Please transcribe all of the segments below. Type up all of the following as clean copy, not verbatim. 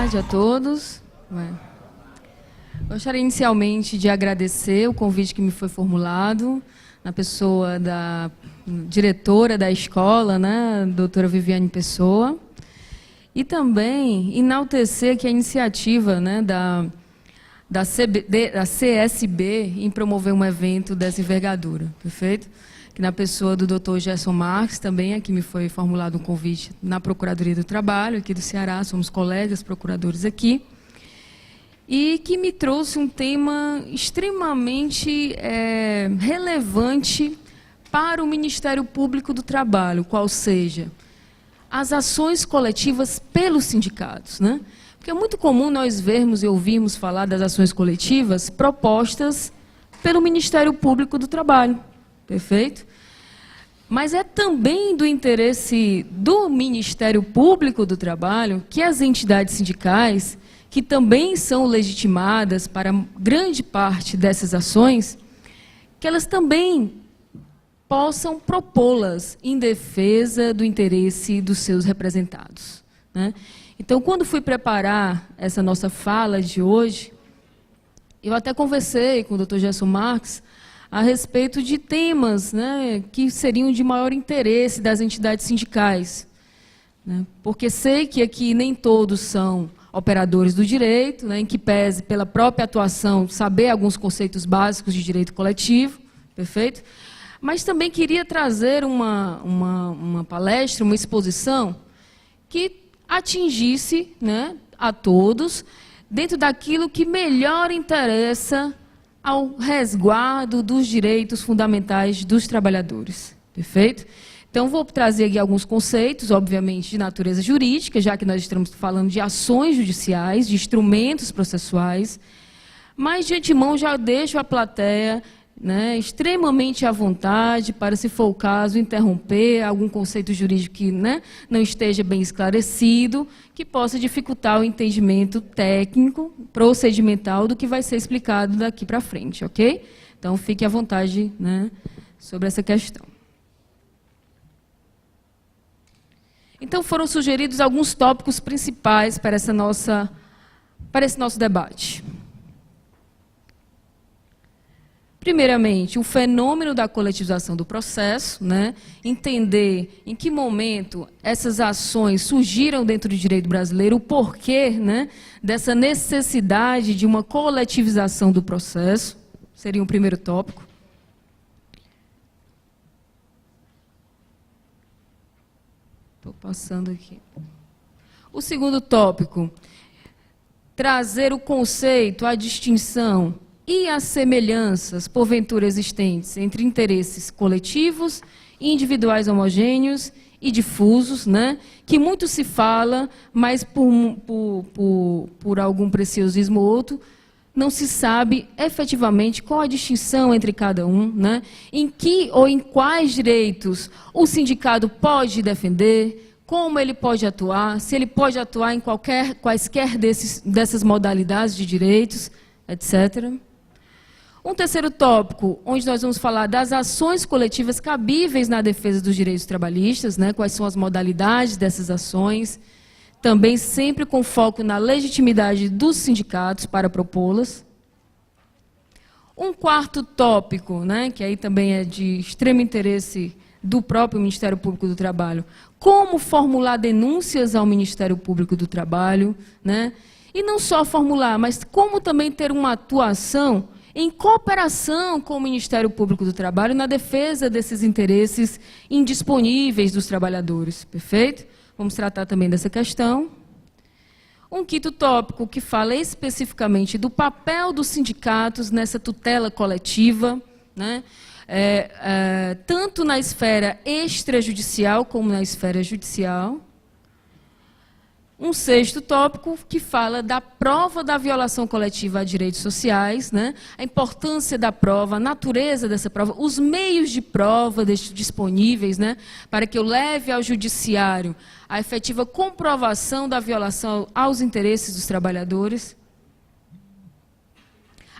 tarde a todos. Gostaria inicialmente de agradecer o convite que me foi formulado na pessoa da diretora da escola, né, doutora Viviane Pessoa, e também enaltecer que a iniciativa, né, da CSB em promover um evento dessa envergadura, perfeito? Que na pessoa do Dr. Gerson Marques, também aqui me foi formulado um convite na Procuradoria do Trabalho, aqui do Ceará, somos colegas procuradores aqui, e que me trouxe um tema extremamente relevante para o Ministério Público do Trabalho, qual seja as ações coletivas pelos sindicatos, né? Porque é muito comum nós vermos e ouvirmos falar das ações coletivas propostas pelo Ministério Público do Trabalho. Perfeito? Mas é também do interesse do Ministério Público do Trabalho que as entidades sindicais, que também são legitimadas para grande parte dessas ações, que elas também possam propô-las em defesa do interesse dos seus representados, né? Então, quando fui preparar essa nossa fala de hoje, eu até conversei com o Dr. Gerson Marques a respeito de temas, né, que seriam de maior interesse das entidades sindicais, né, porque sei que aqui nem todos são operadores do direito, né, em que pese pela própria atuação saber alguns conceitos básicos de direito coletivo, perfeito? Mas também queria trazer uma palestra, uma exposição que atingisse, né, a todos dentro daquilo que melhor interessa ao resguardo dos direitos fundamentais dos trabalhadores. Perfeito? Então, vou trazer aqui alguns conceitos, obviamente, de natureza jurídica, já que nós estamos falando de ações judiciais, de instrumentos processuais, mas, de antemão, já deixo a plateia, né, extremamente à vontade para, se for o caso, interromper algum conceito jurídico que, né, não esteja bem esclarecido, que possa dificultar o entendimento técnico, procedimental do que vai ser explicado daqui para frente, ok? Então, fique à vontade, né, sobre essa questão. Então, foram sugeridos alguns tópicos principais para esse nosso debate. Primeiramente, o fenômeno da coletivização do processo, né? Entender em que momento essas ações surgiram dentro do direito brasileiro, o porquê, né, dessa necessidade de uma coletivização do processo, seria um primeiro tópico. Estou passando aqui. O segundo tópico, trazer o conceito, a distinção e as semelhanças, porventura existentes, entre interesses coletivos, individuais homogêneos e difusos, né, que muito se fala, mas por algum preciosismo ou outro, não se sabe efetivamente qual a distinção entre cada um, né, em que ou em quais direitos o sindicato pode defender, como ele pode atuar, se ele pode atuar em quaisquer dessas modalidades de direitos, etc. Um terceiro tópico, onde nós vamos falar das ações coletivas cabíveis na defesa dos direitos trabalhistas, né, quais são as modalidades dessas ações, também sempre com foco na legitimidade dos sindicatos para propô-las. Um quarto tópico, né, que aí também é de extremo interesse do próprio Ministério Público do Trabalho, como formular denúncias ao Ministério Público do Trabalho, né, e não só formular, mas como também ter uma atuação em cooperação com o Ministério Público do Trabalho na defesa desses interesses indisponíveis dos trabalhadores. Perfeito? Vamos tratar também dessa questão. Um quinto tópico que fala especificamente do papel dos sindicatos nessa tutela coletiva, né? Tanto na esfera extrajudicial como na esfera judicial. Um sexto tópico que fala da prova da violação coletiva a direitos sociais, né? A importância da prova, a natureza dessa prova, os meios de prova disponíveis, né? Para que eu leve ao judiciário a efetiva comprovação da violação aos interesses dos trabalhadores.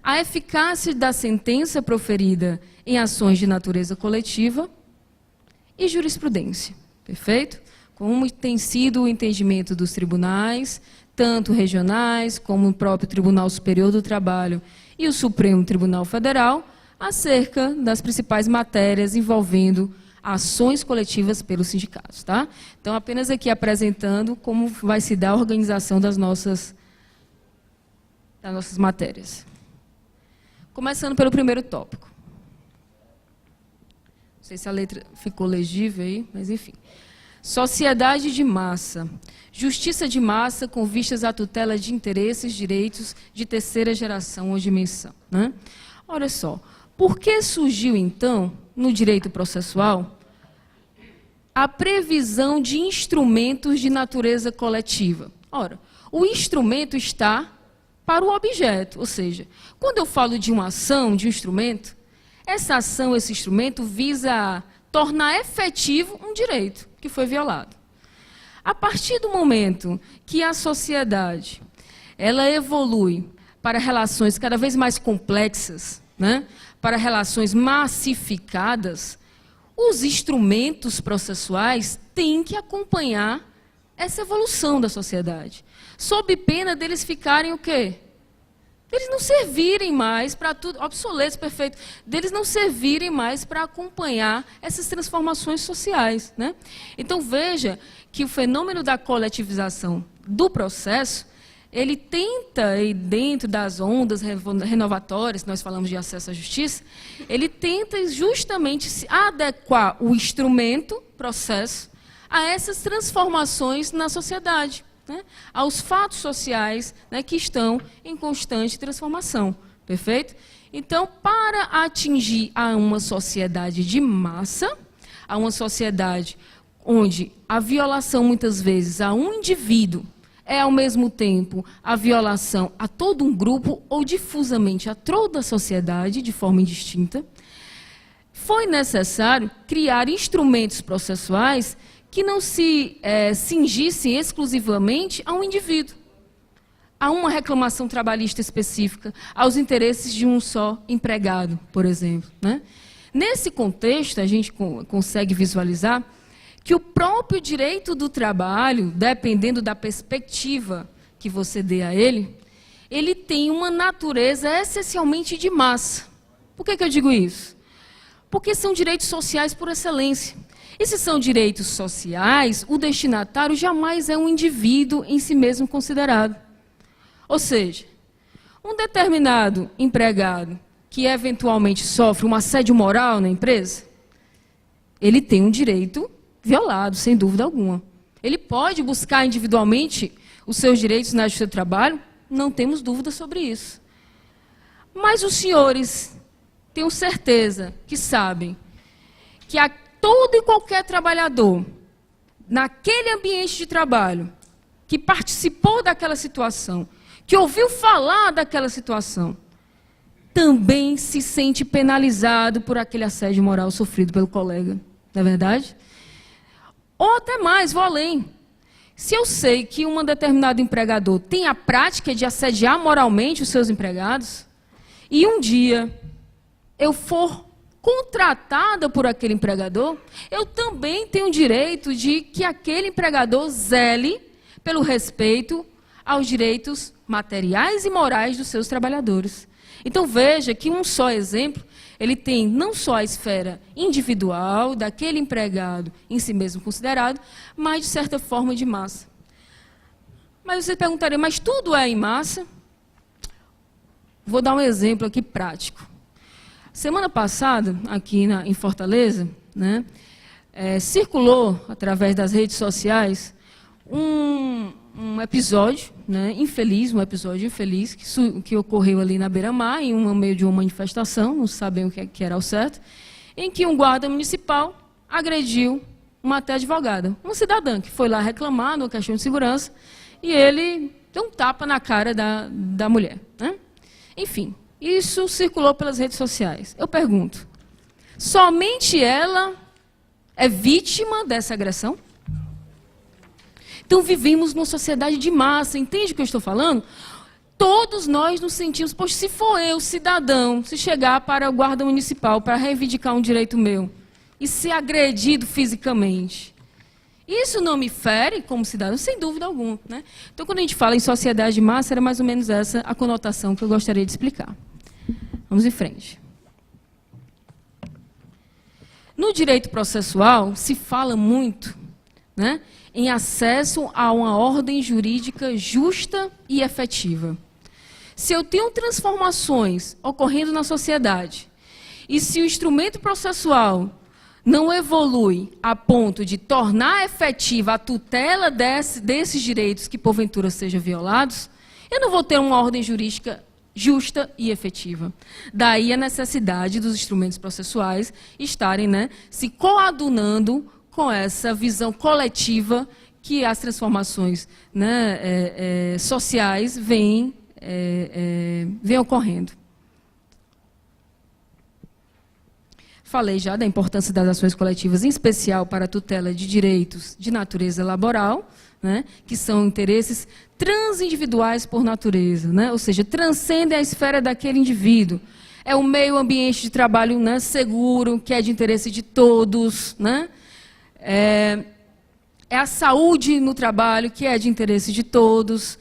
A eficácia da sentença proferida em ações de natureza coletiva e jurisprudência. Perfeito? Como tem sido o entendimento dos tribunais, tanto regionais como o próprio Tribunal Superior do Trabalho e o Supremo Tribunal Federal, acerca das principais matérias envolvendo ações coletivas pelos sindicatos. Tá? Então, apenas aqui apresentando como vai se dar a organização das nossas matérias. Começando pelo primeiro tópico. Não sei se a letra ficou legível aí, mas enfim. Sociedade de massa. Justiça de massa com vistas à tutela de interesses, direitos de terceira geração ou dimensão. Né? Olha só, por que surgiu, então, no direito processual, a previsão de instrumentos de natureza coletiva? Ora, o instrumento está para o objeto, ou seja, quando eu falo de uma ação, de um instrumento, essa ação, esse instrumento, visa tornar efetivo um direito que foi violado. A partir do momento que a sociedade ela evolui para relações cada vez mais complexas, né, para relações massificadas, os instrumentos processuais têm que acompanhar essa evolução da sociedade, sob pena deles ficarem o quê? Deles não servirem mais para tudo, obsoletos, perfeito, deles não servirem mais para acompanhar essas transformações sociais. Né? Então, veja que o fenômeno da coletivização do processo, ele tenta, dentro das ondas renovatórias, nós falamos de acesso à justiça, ele tenta justamente se adequar o instrumento, processo, a essas transformações na sociedade. Né, aos fatos sociais, né, que estão em constante transformação. Perfeito? Então, para atingir a uma sociedade de massa, a uma sociedade onde a violação, muitas vezes, a um indivíduo é, ao mesmo tempo, a violação a todo um grupo ou difusamente a toda a sociedade, de forma indistinta, foi necessário criar instrumentos processuais que não se cingissem exclusivamente a um indivíduo, a uma reclamação trabalhista específica, aos interesses de um só empregado, por exemplo. Né? Nesse contexto, a gente consegue visualizar que o próprio direito do trabalho, dependendo da perspectiva que você dê a ele, ele tem uma natureza essencialmente de massa. Por que eu digo isso? Porque são direitos sociais por excelência. E se são direitos sociais, o destinatário jamais é um indivíduo em si mesmo considerado. Ou seja, um determinado empregado que eventualmente sofre um assédio moral na empresa, ele tem um direito violado, sem dúvida alguma. Ele pode buscar individualmente os seus direitos na justiça do trabalho, não temos dúvida sobre isso. Mas os senhores tenho certeza que sabem que todo e qualquer trabalhador, naquele ambiente de trabalho, que participou daquela situação, que ouviu falar daquela situação, também se sente penalizado por aquele assédio moral sofrido pelo colega. Não é verdade? Ou até mais, vou além. Se eu sei que um determinado empregador tem a prática de assediar moralmente os seus empregados, e um dia eu for contratada por aquele empregador, eu também tenho o direito de que aquele empregador zele pelo respeito aos direitos materiais e morais dos seus trabalhadores. Então, veja que um só exemplo, ele tem não só a esfera individual daquele empregado em si mesmo considerado, mas, de certa forma, de massa. Mas você perguntaria, mas tudo é em massa? Vou dar um exemplo aqui prático. Semana passada, aqui em Fortaleza, né, circulou, através das redes sociais, um episódio, né, infeliz, que ocorreu ali na Beira-Mar, em meio de uma manifestação, não sabem o que era ao certo, em que um guarda municipal agrediu uma até advogada, uma cidadã que foi lá reclamar uma questão de segurança, e ele deu um tapa na cara da mulher. Né? Enfim, isso circulou pelas redes sociais. Eu pergunto, somente ela é vítima dessa agressão? Então, vivemos numa sociedade de massa, entende o que eu estou falando? Todos nós nos sentimos, poxa, se for eu, cidadão, se chegar para o guarda municipal para reivindicar um direito meu e ser agredido fisicamente, Isso não me fere como cidadão, sem dúvida alguma, né? Então, quando a gente fala em sociedade de massa, era mais ou menos essa a conotação que eu gostaria de explicar. Vamos em frente. No direito processual, se fala muito, né, em acesso a uma ordem jurídica justa e efetiva. Se eu tenho transformações ocorrendo na sociedade, e se o instrumento processual não evolui a ponto de tornar efetiva a tutela desses direitos que, porventura, sejam violados, eu não vou ter uma ordem jurídica justa e efetiva. Daí a necessidade dos instrumentos processuais estarem, né, se coadunando com essa visão coletiva que as transformações, né, sociais vêm ocorrendo. Falei já da importância das ações coletivas, em especial para a tutela de direitos de natureza laboral, né, que são interesses transindividuais por natureza, né, ou seja, transcendem a esfera daquele indivíduo. É o meio ambiente de trabalho, né, seguro, que é de interesse de todos, né, é a saúde no trabalho, que é de interesse de todos.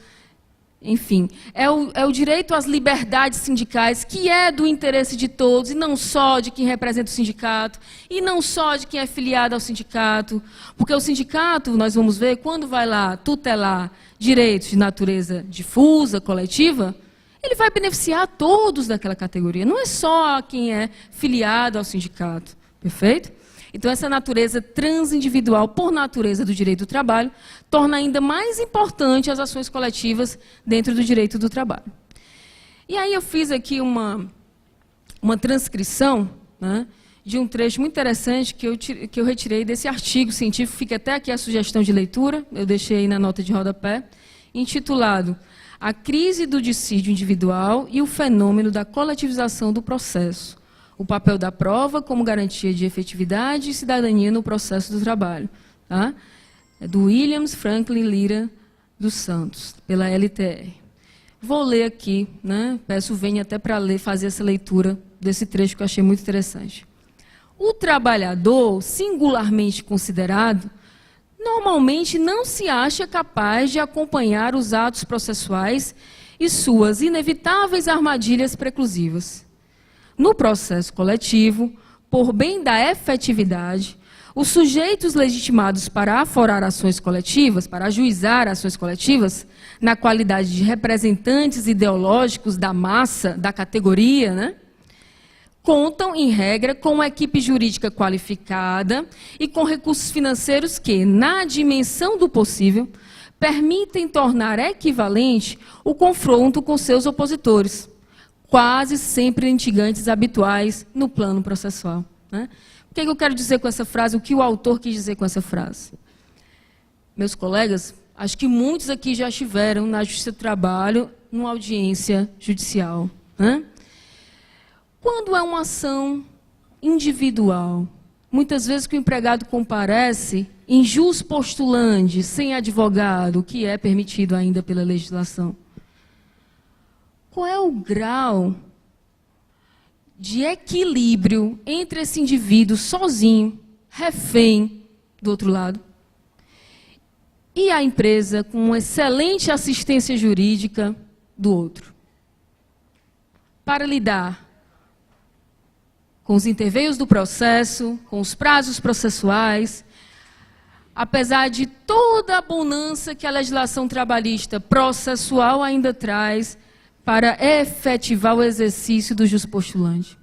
Enfim, é o direito às liberdades sindicais, que é do interesse de todos, e não só de quem representa o sindicato, e não só de quem é filiado ao sindicato, porque o sindicato, nós vamos ver, quando vai lá tutelar direitos de natureza difusa, coletiva, ele vai beneficiar todos daquela categoria, não é só quem é filiado ao sindicato, perfeito? Então, essa natureza transindividual, por natureza do direito do trabalho, torna ainda mais importante as ações coletivas dentro do direito do trabalho. E aí eu fiz aqui uma transcrição, né, de um trecho muito interessante que eu retirei desse artigo científico, fica até aqui a sugestão de leitura, eu deixei aí na nota de rodapé, intitulado A Crise do Dissídio Individual e o Fenômeno da Coletivização do Processo. O papel da prova como garantia de efetividade e cidadania no processo do trabalho. Tá? É do Williams Franklin Lira dos Santos, pela LTR. Vou ler aqui, né? Peço venha até para fazer essa leitura desse trecho que eu achei muito interessante. O trabalhador, singularmente considerado, normalmente não se acha capaz de acompanhar os atos processuais e suas inevitáveis armadilhas preclusivas. No processo coletivo, por bem da efetividade, os sujeitos legitimados para aforar ações coletivas, para ajuizar ações coletivas, na qualidade de representantes ideológicos da massa, da categoria, né, contam, em regra, com uma equipe jurídica qualificada e com recursos financeiros que, na dimensão do possível, permitem tornar equivalente o confronto com seus opositores, quase sempre litigantes habituais no plano processual. Né? O que eu quero dizer com essa frase? O que o autor quis dizer com essa frase? Meus colegas, acho que muitos aqui já estiveram na Justiça do Trabalho, numa audiência judicial. Né? Quando é uma ação individual, muitas vezes que o empregado comparece em jus postulante, sem advogado, o que é permitido ainda pela legislação. Qual é o grau de equilíbrio entre esse indivíduo sozinho, refém, do outro lado, e a empresa com uma excelente assistência jurídica do outro? Para lidar com os interveios do processo, com os prazos processuais, apesar de toda a bonança que a legislação trabalhista processual ainda traz, para efetivar o exercício do juspostulante.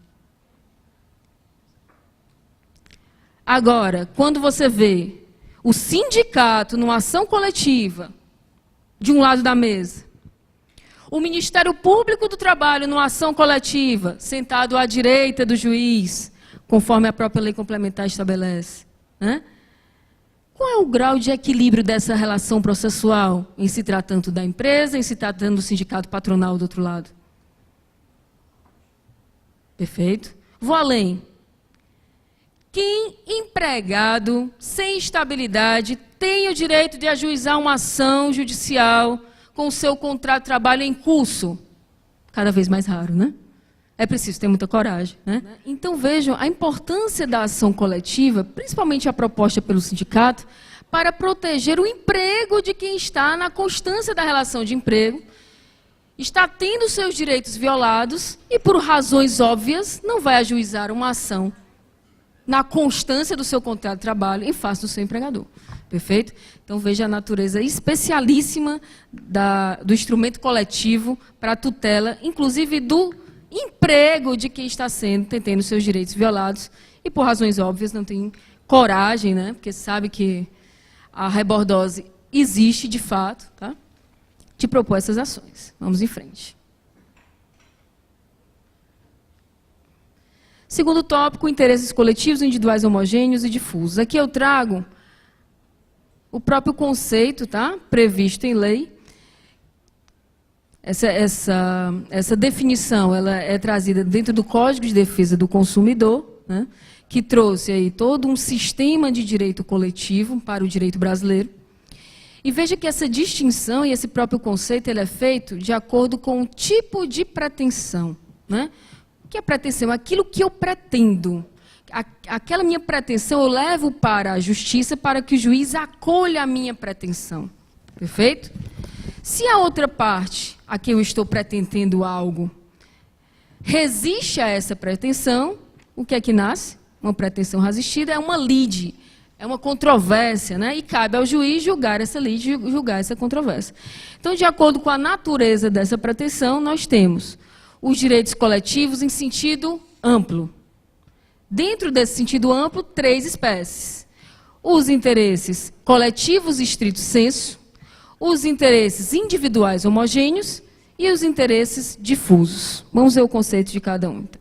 Agora, quando você vê o sindicato numa ação coletiva, de um lado da mesa, o Ministério Público do Trabalho numa ação coletiva, sentado à direita do juiz, conforme a própria lei complementar estabelece, né? Qual é o grau de equilíbrio dessa relação processual, em se tratando da empresa, em se tratando do sindicato patronal do outro lado? Perfeito? Vou além. Quem empregado sem estabilidade tem o direito de ajuizar uma ação judicial com o seu contrato de trabalho em curso? Cada vez mais raro, né? É preciso ter muita coragem, né? Então, vejam a importância da ação coletiva, principalmente a proposta pelo sindicato, para proteger o emprego de quem está na constância da relação de emprego, está tendo seus direitos violados e, por razões óbvias, não vai ajuizar uma ação na constância do seu contrato de trabalho em face do seu empregador. Perfeito? Então, veja a natureza especialíssima do instrumento coletivo para a tutela, inclusive do emprego de quem está tendo seus direitos violados e, por razões óbvias, não tem coragem, né? Porque sabe que a rebordose existe de fato, tá? De propor essas ações. Vamos em frente. Segundo tópico, interesses coletivos, individuais, homogêneos e difusos. Aqui eu trago o próprio conceito, tá? Previsto em lei. Essa definição ela é trazida dentro do Código de Defesa do Consumidor, né? Que trouxe aí todo um sistema de direito coletivo para o direito brasileiro. E veja que essa distinção e esse próprio conceito ele é feito de acordo com o tipo de pretensão, né? O que é pretensão? Aquilo que eu pretendo. Aquela minha pretensão eu levo para a justiça para que o juiz acolha a minha pretensão. Perfeito? Se a outra parte, a que eu estou pretendendo algo, resiste a essa pretensão, o que é que nasce? Uma pretensão resistida é uma lide, é uma controvérsia, né? E cabe ao juiz julgar essa lide, julgar essa controvérsia. Então, de acordo com a natureza dessa pretensão, nós temos os direitos coletivos em sentido amplo. Dentro desse sentido amplo, 3 espécies. Os interesses coletivos estrito sensu, os interesses individuais homogêneos e os interesses difusos. Vamos ver o conceito de cada um, então.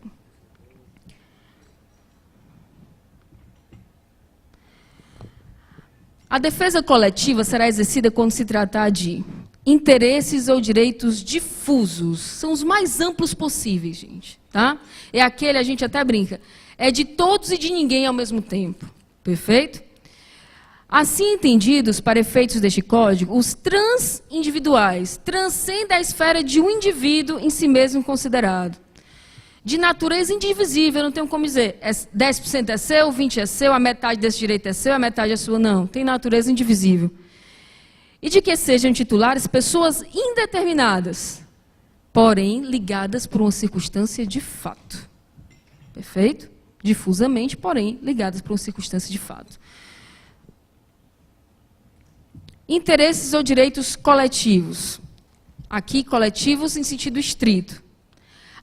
A defesa coletiva será exercida quando se tratar de interesses ou direitos difusos. São os mais amplos possíveis, gente. Tá? É aquele, a gente até brinca, é de todos e de ninguém ao mesmo tempo. Perfeito? Assim entendidos, para efeitos deste código, os transindividuais transcendem a esfera de um indivíduo em si mesmo considerado. De natureza indivisível, não tenho como dizer, 10% é seu, 20% é seu, a metade desse direito é seu, a metade é sua, não. Tem natureza indivisível. E de que sejam titulares pessoas indeterminadas, porém ligadas por uma circunstância de fato. Perfeito? Difusamente, porém ligadas por uma circunstância de fato. Interesses ou direitos coletivos. Aqui, coletivos em sentido estrito.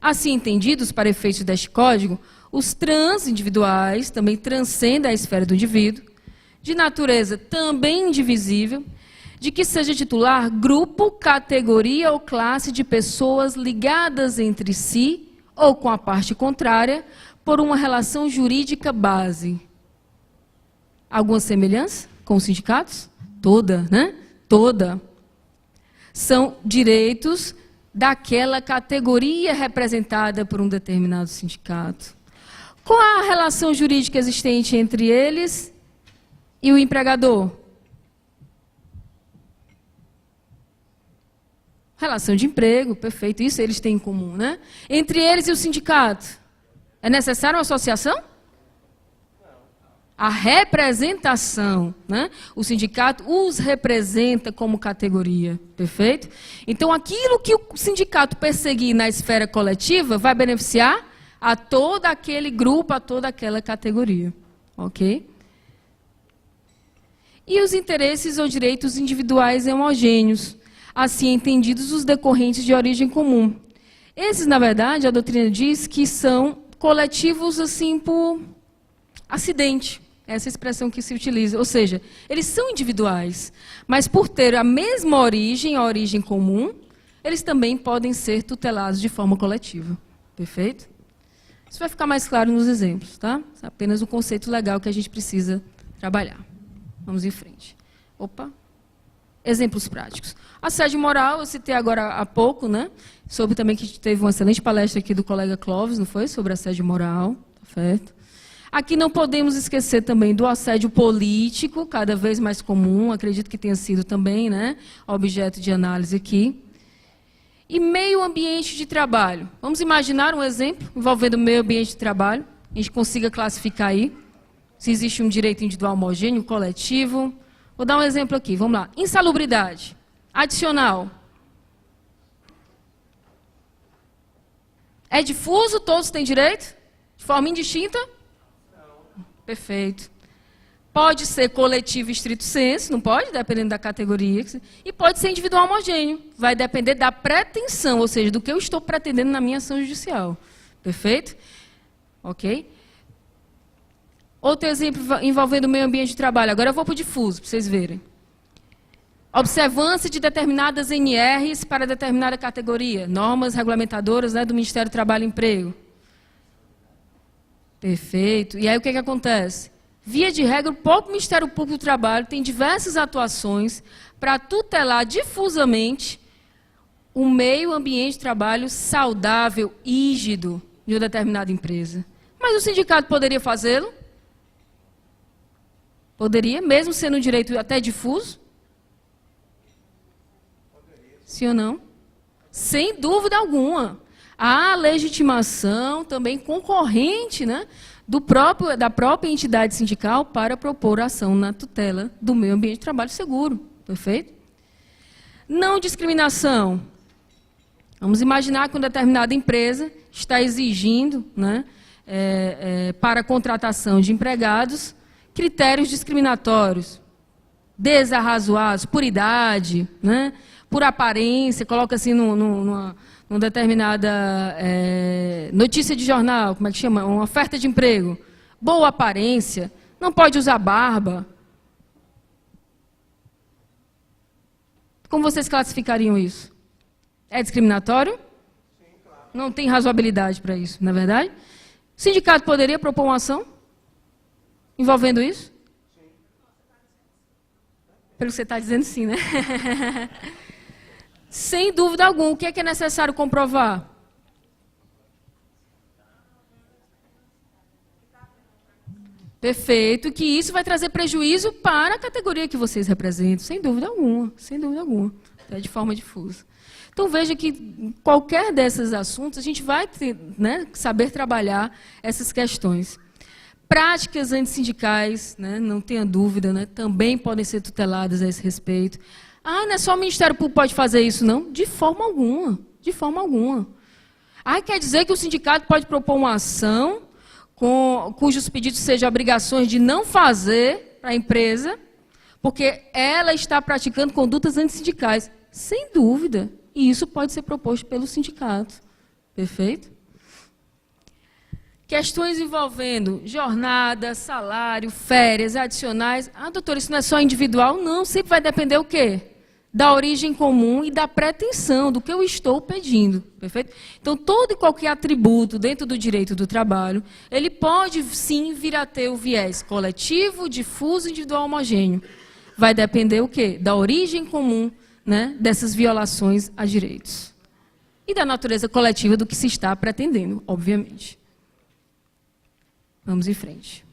Assim entendidos, para efeitos deste código, os transindividuais também transcendem a esfera do indivíduo, de natureza também indivisível, de que seja titular grupo, categoria ou classe de pessoas ligadas entre si ou com a parte contrária por uma relação jurídica base. Alguma semelhança com os sindicatos? Toda, né? Toda. São direitos daquela categoria representada por um determinado sindicato. Qual a relação jurídica existente entre eles e o empregador? Relação de emprego, perfeito, isso eles têm em comum, né? Entre eles e o sindicato, é necessária uma associação? A representação, né? O sindicato os representa como categoria, perfeito? Então, aquilo que o sindicato perseguir na esfera coletiva vai beneficiar a todo aquele grupo, a toda aquela categoria, ok? E os interesses ou direitos individuais homogêneos, assim entendidos os decorrentes de origem comum. Esses, na verdade, a doutrina diz que são coletivos assim por acidente. Essa expressão que se utiliza. Ou seja, eles são individuais, mas por ter a mesma origem, a origem comum, eles também podem ser tutelados de forma coletiva. Perfeito? Isso vai ficar mais claro nos exemplos, tá? É apenas o conceito legal que a gente precisa trabalhar. Vamos em frente. Opa. Exemplos práticos. Assédio moral, eu citei agora há pouco, né? Sobre também que a gente teve uma excelente palestra aqui do colega Clóvis, não foi? Sobre assédio moral, tá certo? Aqui não podemos esquecer também do assédio político, cada vez mais comum, acredito que tenha sido também, né, objeto de análise aqui. E meio ambiente de trabalho. Vamos imaginar um exemplo envolvendo o meio ambiente de trabalho, a gente consiga classificar aí se existe um direito individual homogêneo, coletivo, Vou dar um exemplo aqui, vamos lá. Insalubridade. Adicional. É difuso, todos têm direito? De forma indistinta? Não. Perfeito. Pode ser coletivo estrito sensu, não pode, dependendo da categoria. E pode ser individual homogêneo. Vai depender da pretensão, ou seja, do que eu estou pretendendo na minha ação judicial. Perfeito? Ok? Outro exemplo envolvendo o meio ambiente de trabalho. Agora eu vou para o difuso, para vocês verem. Observância de determinadas NRs para determinada categoria. Normas regulamentadoras, né, do Ministério do Trabalho e Emprego. Perfeito. E aí o que acontece? Via de regra, o próprio Ministério Público do Trabalho tem diversas atuações para tutelar difusamente o meio ambiente de trabalho saudável, rígido, de uma determinada empresa. Mas o sindicato poderia fazê-lo? Poderia, mesmo sendo um direito até difuso? Sim ou não? Sem dúvida alguma. Há legitimação também concorrente, né, da própria entidade sindical para propor ação na tutela do meio ambiente de trabalho seguro. Perfeito? Não discriminação. Vamos imaginar que uma determinada empresa está exigindo, né, para a contratação de empregados, critérios discriminatórios, desarrazoados, por idade, né, por aparência, coloca assim numa determinada notícia de jornal, como é que chama? Uma oferta de emprego. Boa aparência, não pode usar barba. Como vocês classificariam isso? É discriminatório? Sim, claro. Não tem razoabilidade para isso, não é verdade? O sindicato poderia propor uma ação envolvendo isso? Sim. Pelo que você está dizendo, sim, né? Sem dúvida alguma. O que é necessário comprovar? Perfeito, que isso vai trazer prejuízo para a categoria que vocês representam, sem dúvida alguma, até de forma difusa. Então, veja que em qualquer desses assuntos, a gente vai ter, né, saber trabalhar essas questões. Práticas antissindicais, né, não tenha dúvida, né, também podem ser tuteladas a esse respeito. Ah, não é só o Ministério Público que pode fazer isso, não? De forma alguma, de forma alguma. Ah, quer dizer que o sindicato pode propor uma ação cujos pedidos sejam obrigações de não fazer para a empresa, porque ela está praticando condutas antissindicais. Sem dúvida. E isso pode ser proposto pelo sindicato. Perfeito? Questões envolvendo jornada, salário, férias, adicionais. Ah, doutor, isso não é só individual? Não, sempre vai depender o quê? Da origem comum e da pretensão, do que eu estou pedindo. Perfeito? Então, todo e qualquer atributo dentro do direito do trabalho, ele pode, sim, vir a ter o viés coletivo, difuso, individual, homogêneo. Vai depender o quê? Da origem comum, né, dessas violações a direitos. E da natureza coletiva do que se está pretendendo, obviamente. Vamos em frente.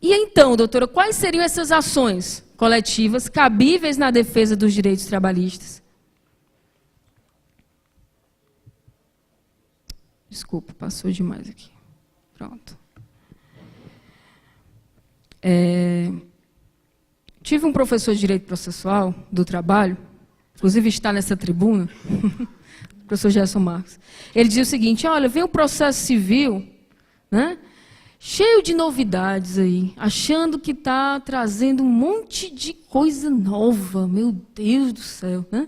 E então, doutora, quais seriam essas ações coletivas cabíveis na defesa dos direitos trabalhistas? Desculpa, passou demais aqui. Pronto. Tive um professor de Direito Processual do Trabalho, inclusive está nessa tribuna, o professor Gerson Marques. Ele dizia o seguinte: olha, vem o processo civil, né, cheio de novidades aí, achando que está trazendo um monte de coisa nova, meu Deus do céu, né?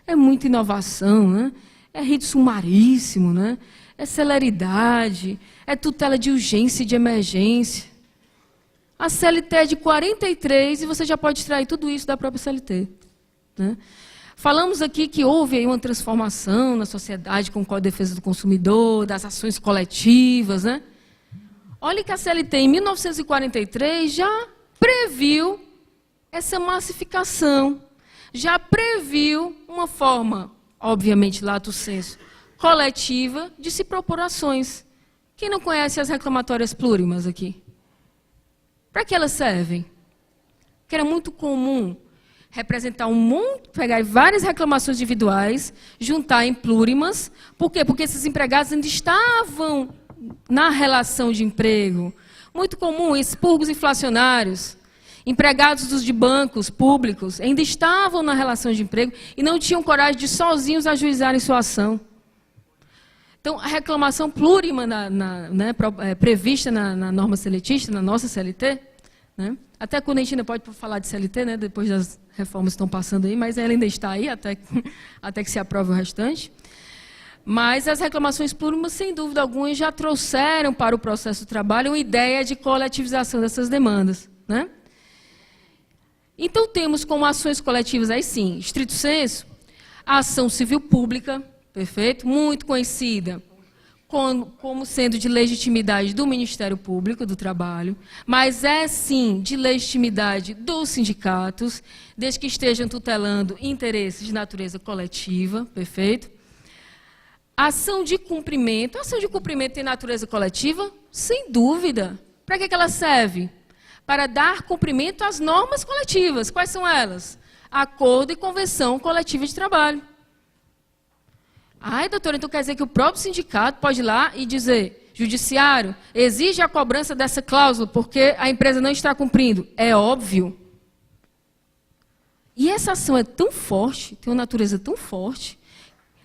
É muita inovação, né? É rito sumaríssimo, né? É celeridade, é tutela de urgência e de emergência. A CLT é de 43 e você já pode extrair tudo isso da própria CLT. Né? Falamos aqui que houve aí uma transformação na sociedade com o Código de Defesa do Consumidor, das ações coletivas. Né? Olha que a CLT, em 1943, já previu essa massificação, já previu uma forma, obviamente, lato sensu, coletiva, de se propor ações. Quem não conhece as reclamatórias plurimas aqui? Para que elas servem? Porque era muito comum representar um monte, pegar várias reclamações individuais, juntar em plurimas. Por quê? Porque esses empregados ainda estavam na relação de emprego. Muito comum, expurgos inflacionários. Empregados de bancos públicos ainda estavam na relação de emprego e não tinham coragem de sozinhos ajuizarem sua ação. Então, a reclamação plurima prevista na norma seletista, na nossa CLT, né? Até quando a gente ainda pode falar de CLT, né? Depois das reformas que estão passando aí, mas ela ainda está aí até que se aprove o restante. Mas as reclamações plurimas, sem dúvida alguma, já trouxeram para o processo do trabalho uma ideia de coletivização dessas demandas, né? Então, temos como ações coletivas, aí sim, estrito senso, a ação civil pública, perfeito? Muito conhecida como sendo de legitimidade do Ministério Público do Trabalho, mas é, sim, de legitimidade dos sindicatos, desde que estejam tutelando interesses de natureza coletiva, perfeito? Ação de cumprimento. A ação de cumprimento tem natureza coletiva? Sem dúvida. Para que ela serve? Para dar cumprimento às normas coletivas. Quais são elas? Acordo e convenção coletiva de trabalho. Ai, doutora, então quer dizer que o próprio sindicato pode ir lá e dizer, judiciário, exige a cobrança dessa cláusula porque a empresa não está cumprindo. É óbvio. E essa ação é tão forte, tem uma natureza tão forte,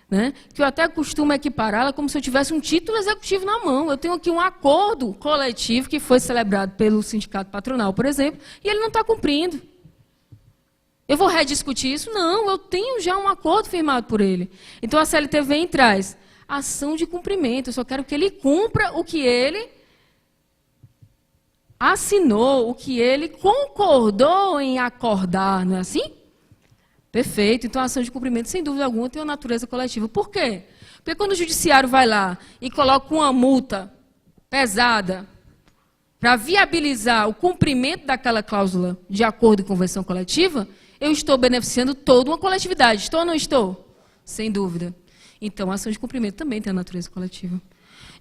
né, que eu até costumo equipará-la como se eu tivesse um título executivo na mão. Eu tenho aqui um acordo coletivo que foi celebrado pelo sindicato patronal, por exemplo, e ele não está cumprindo. Eu vou rediscutir isso? Não, eu tenho já um acordo firmado por ele. Então, a CLT vem e traz ação de cumprimento. Eu só quero que ele cumpra o que ele assinou, o que ele concordou em acordar, não é assim? Perfeito. Então, a ação de cumprimento, sem dúvida alguma, tem uma natureza coletiva. Por quê? Porque quando o judiciário vai lá e coloca uma multa pesada para viabilizar o cumprimento daquela cláusula de acordo e convenção coletiva, eu estou beneficiando toda uma coletividade. Estou ou não estou? Sem dúvida. Então, a ação de cumprimento também tem a natureza coletiva.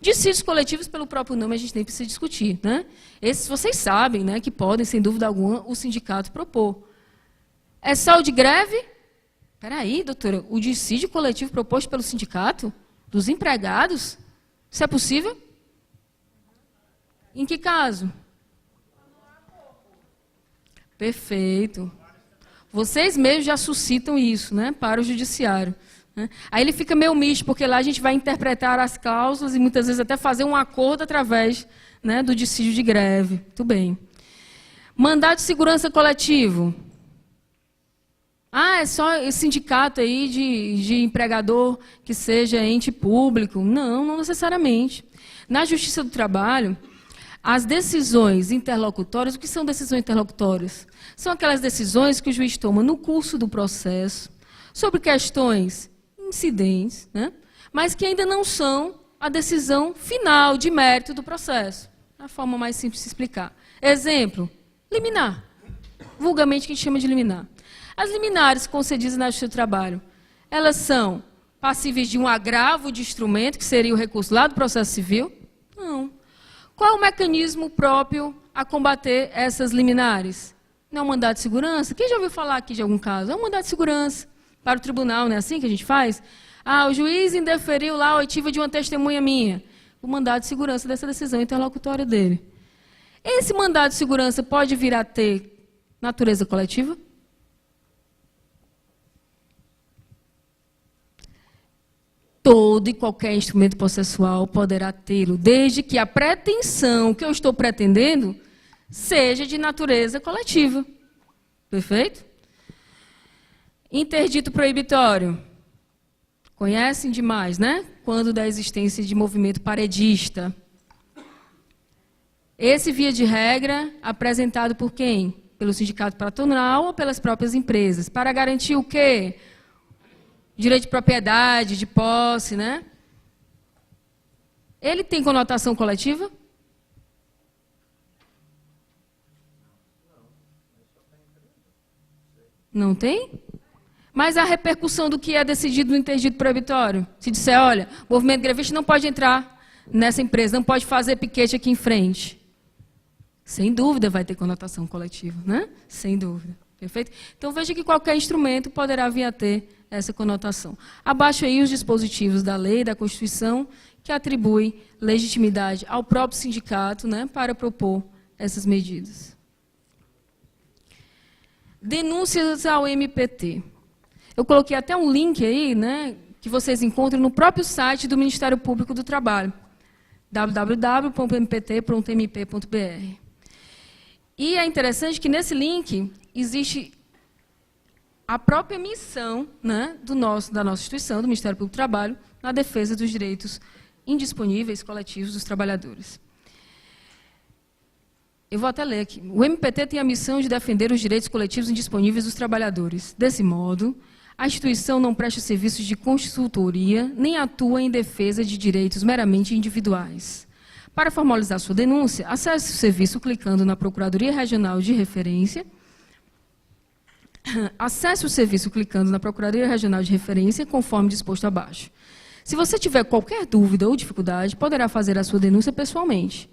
Dissídios coletivos, pelo próprio nome, a gente nem precisa discutir, né? Esses vocês sabem, né, que podem, sem dúvida alguma, o sindicato propor. É só o de greve? Espera aí, doutora, o dissídio coletivo proposto pelo sindicato? Dos empregados? Isso é possível? Em que caso? Perfeito. Vocês mesmos já suscitam isso, né, para o judiciário. Né? Aí ele fica meio misto, porque lá a gente vai interpretar as cláusulas e muitas vezes até fazer um acordo através, né, do dissídio de greve. Muito bem. Mandado de segurança coletivo. Ah, é só esse sindicato aí de empregador que seja ente público. Não, não necessariamente. Na Justiça do Trabalho, as decisões interlocutórias, o que são decisões interlocutórias? São aquelas decisões que o juiz toma no curso do processo, sobre questões incidentes, né? Mas que ainda não são a decisão final de mérito do processo. É a forma mais simples de se explicar. Exemplo, liminar. Vulgarmente, que a gente chama de liminar. As liminares concedidas na Justiça do Trabalho, elas são passíveis de um agravo de instrumento, que seria o recurso lá do processo civil? Não. Qual é o mecanismo próprio a combater essas liminares? Não é um mandado de segurança? Quem já ouviu falar aqui de algum caso? É um mandado de segurança para o tribunal, não é assim que a gente faz? Ah, o juiz indeferiu lá a oitiva de uma testemunha minha. O mandado de segurança dessa decisão interlocutória dele. Esse mandado de segurança pode vir a ter natureza coletiva? Todo e qualquer instrumento processual poderá tê-lo, desde que a pretensão que eu estou pretendendo seja de natureza coletiva. Perfeito? Interdito proibitório. Conhecem demais, né? Quando da existência de movimento paredista. Esse, via de regra, apresentado por quem? Pelo sindicato patronal ou pelas próprias empresas. Para garantir o quê? Direito de propriedade, de posse, né? Ele tem conotação coletiva? Não tem? Mas a repercussão do que é decidido no interdito proibitório? Se disser, olha, o movimento grevista não pode entrar nessa empresa, não pode fazer piquete aqui em frente. Sem dúvida vai ter conotação coletiva, né? Sem dúvida. Perfeito? Então, veja que qualquer instrumento poderá vir a ter essa conotação. Abaixo aí os dispositivos da lei, da Constituição, que atribuem legitimidade ao próprio sindicato, né, para propor essas medidas. Denúncias ao MPT. Eu coloquei até um link aí, né, que vocês encontram no próprio site do Ministério Público do Trabalho, www.mpt.mp.br. E é interessante que nesse link existe a própria missão, né, da nossa instituição, do Ministério Público do Trabalho, na defesa dos direitos indisponíveis coletivos dos trabalhadores. Eu vou até ler aqui. O MPT tem a missão de defender os direitos coletivos indisponíveis dos trabalhadores. Desse modo, a instituição não presta serviços de consultoria, nem atua em defesa de direitos meramente individuais. Para formalizar sua denúncia, acesse o serviço clicando na Procuradoria Regional de Referência. Acesse o serviço clicando na Procuradoria Regional de Referência, conforme disposto abaixo. Se você tiver qualquer dúvida ou dificuldade, poderá fazer a sua denúncia pessoalmente.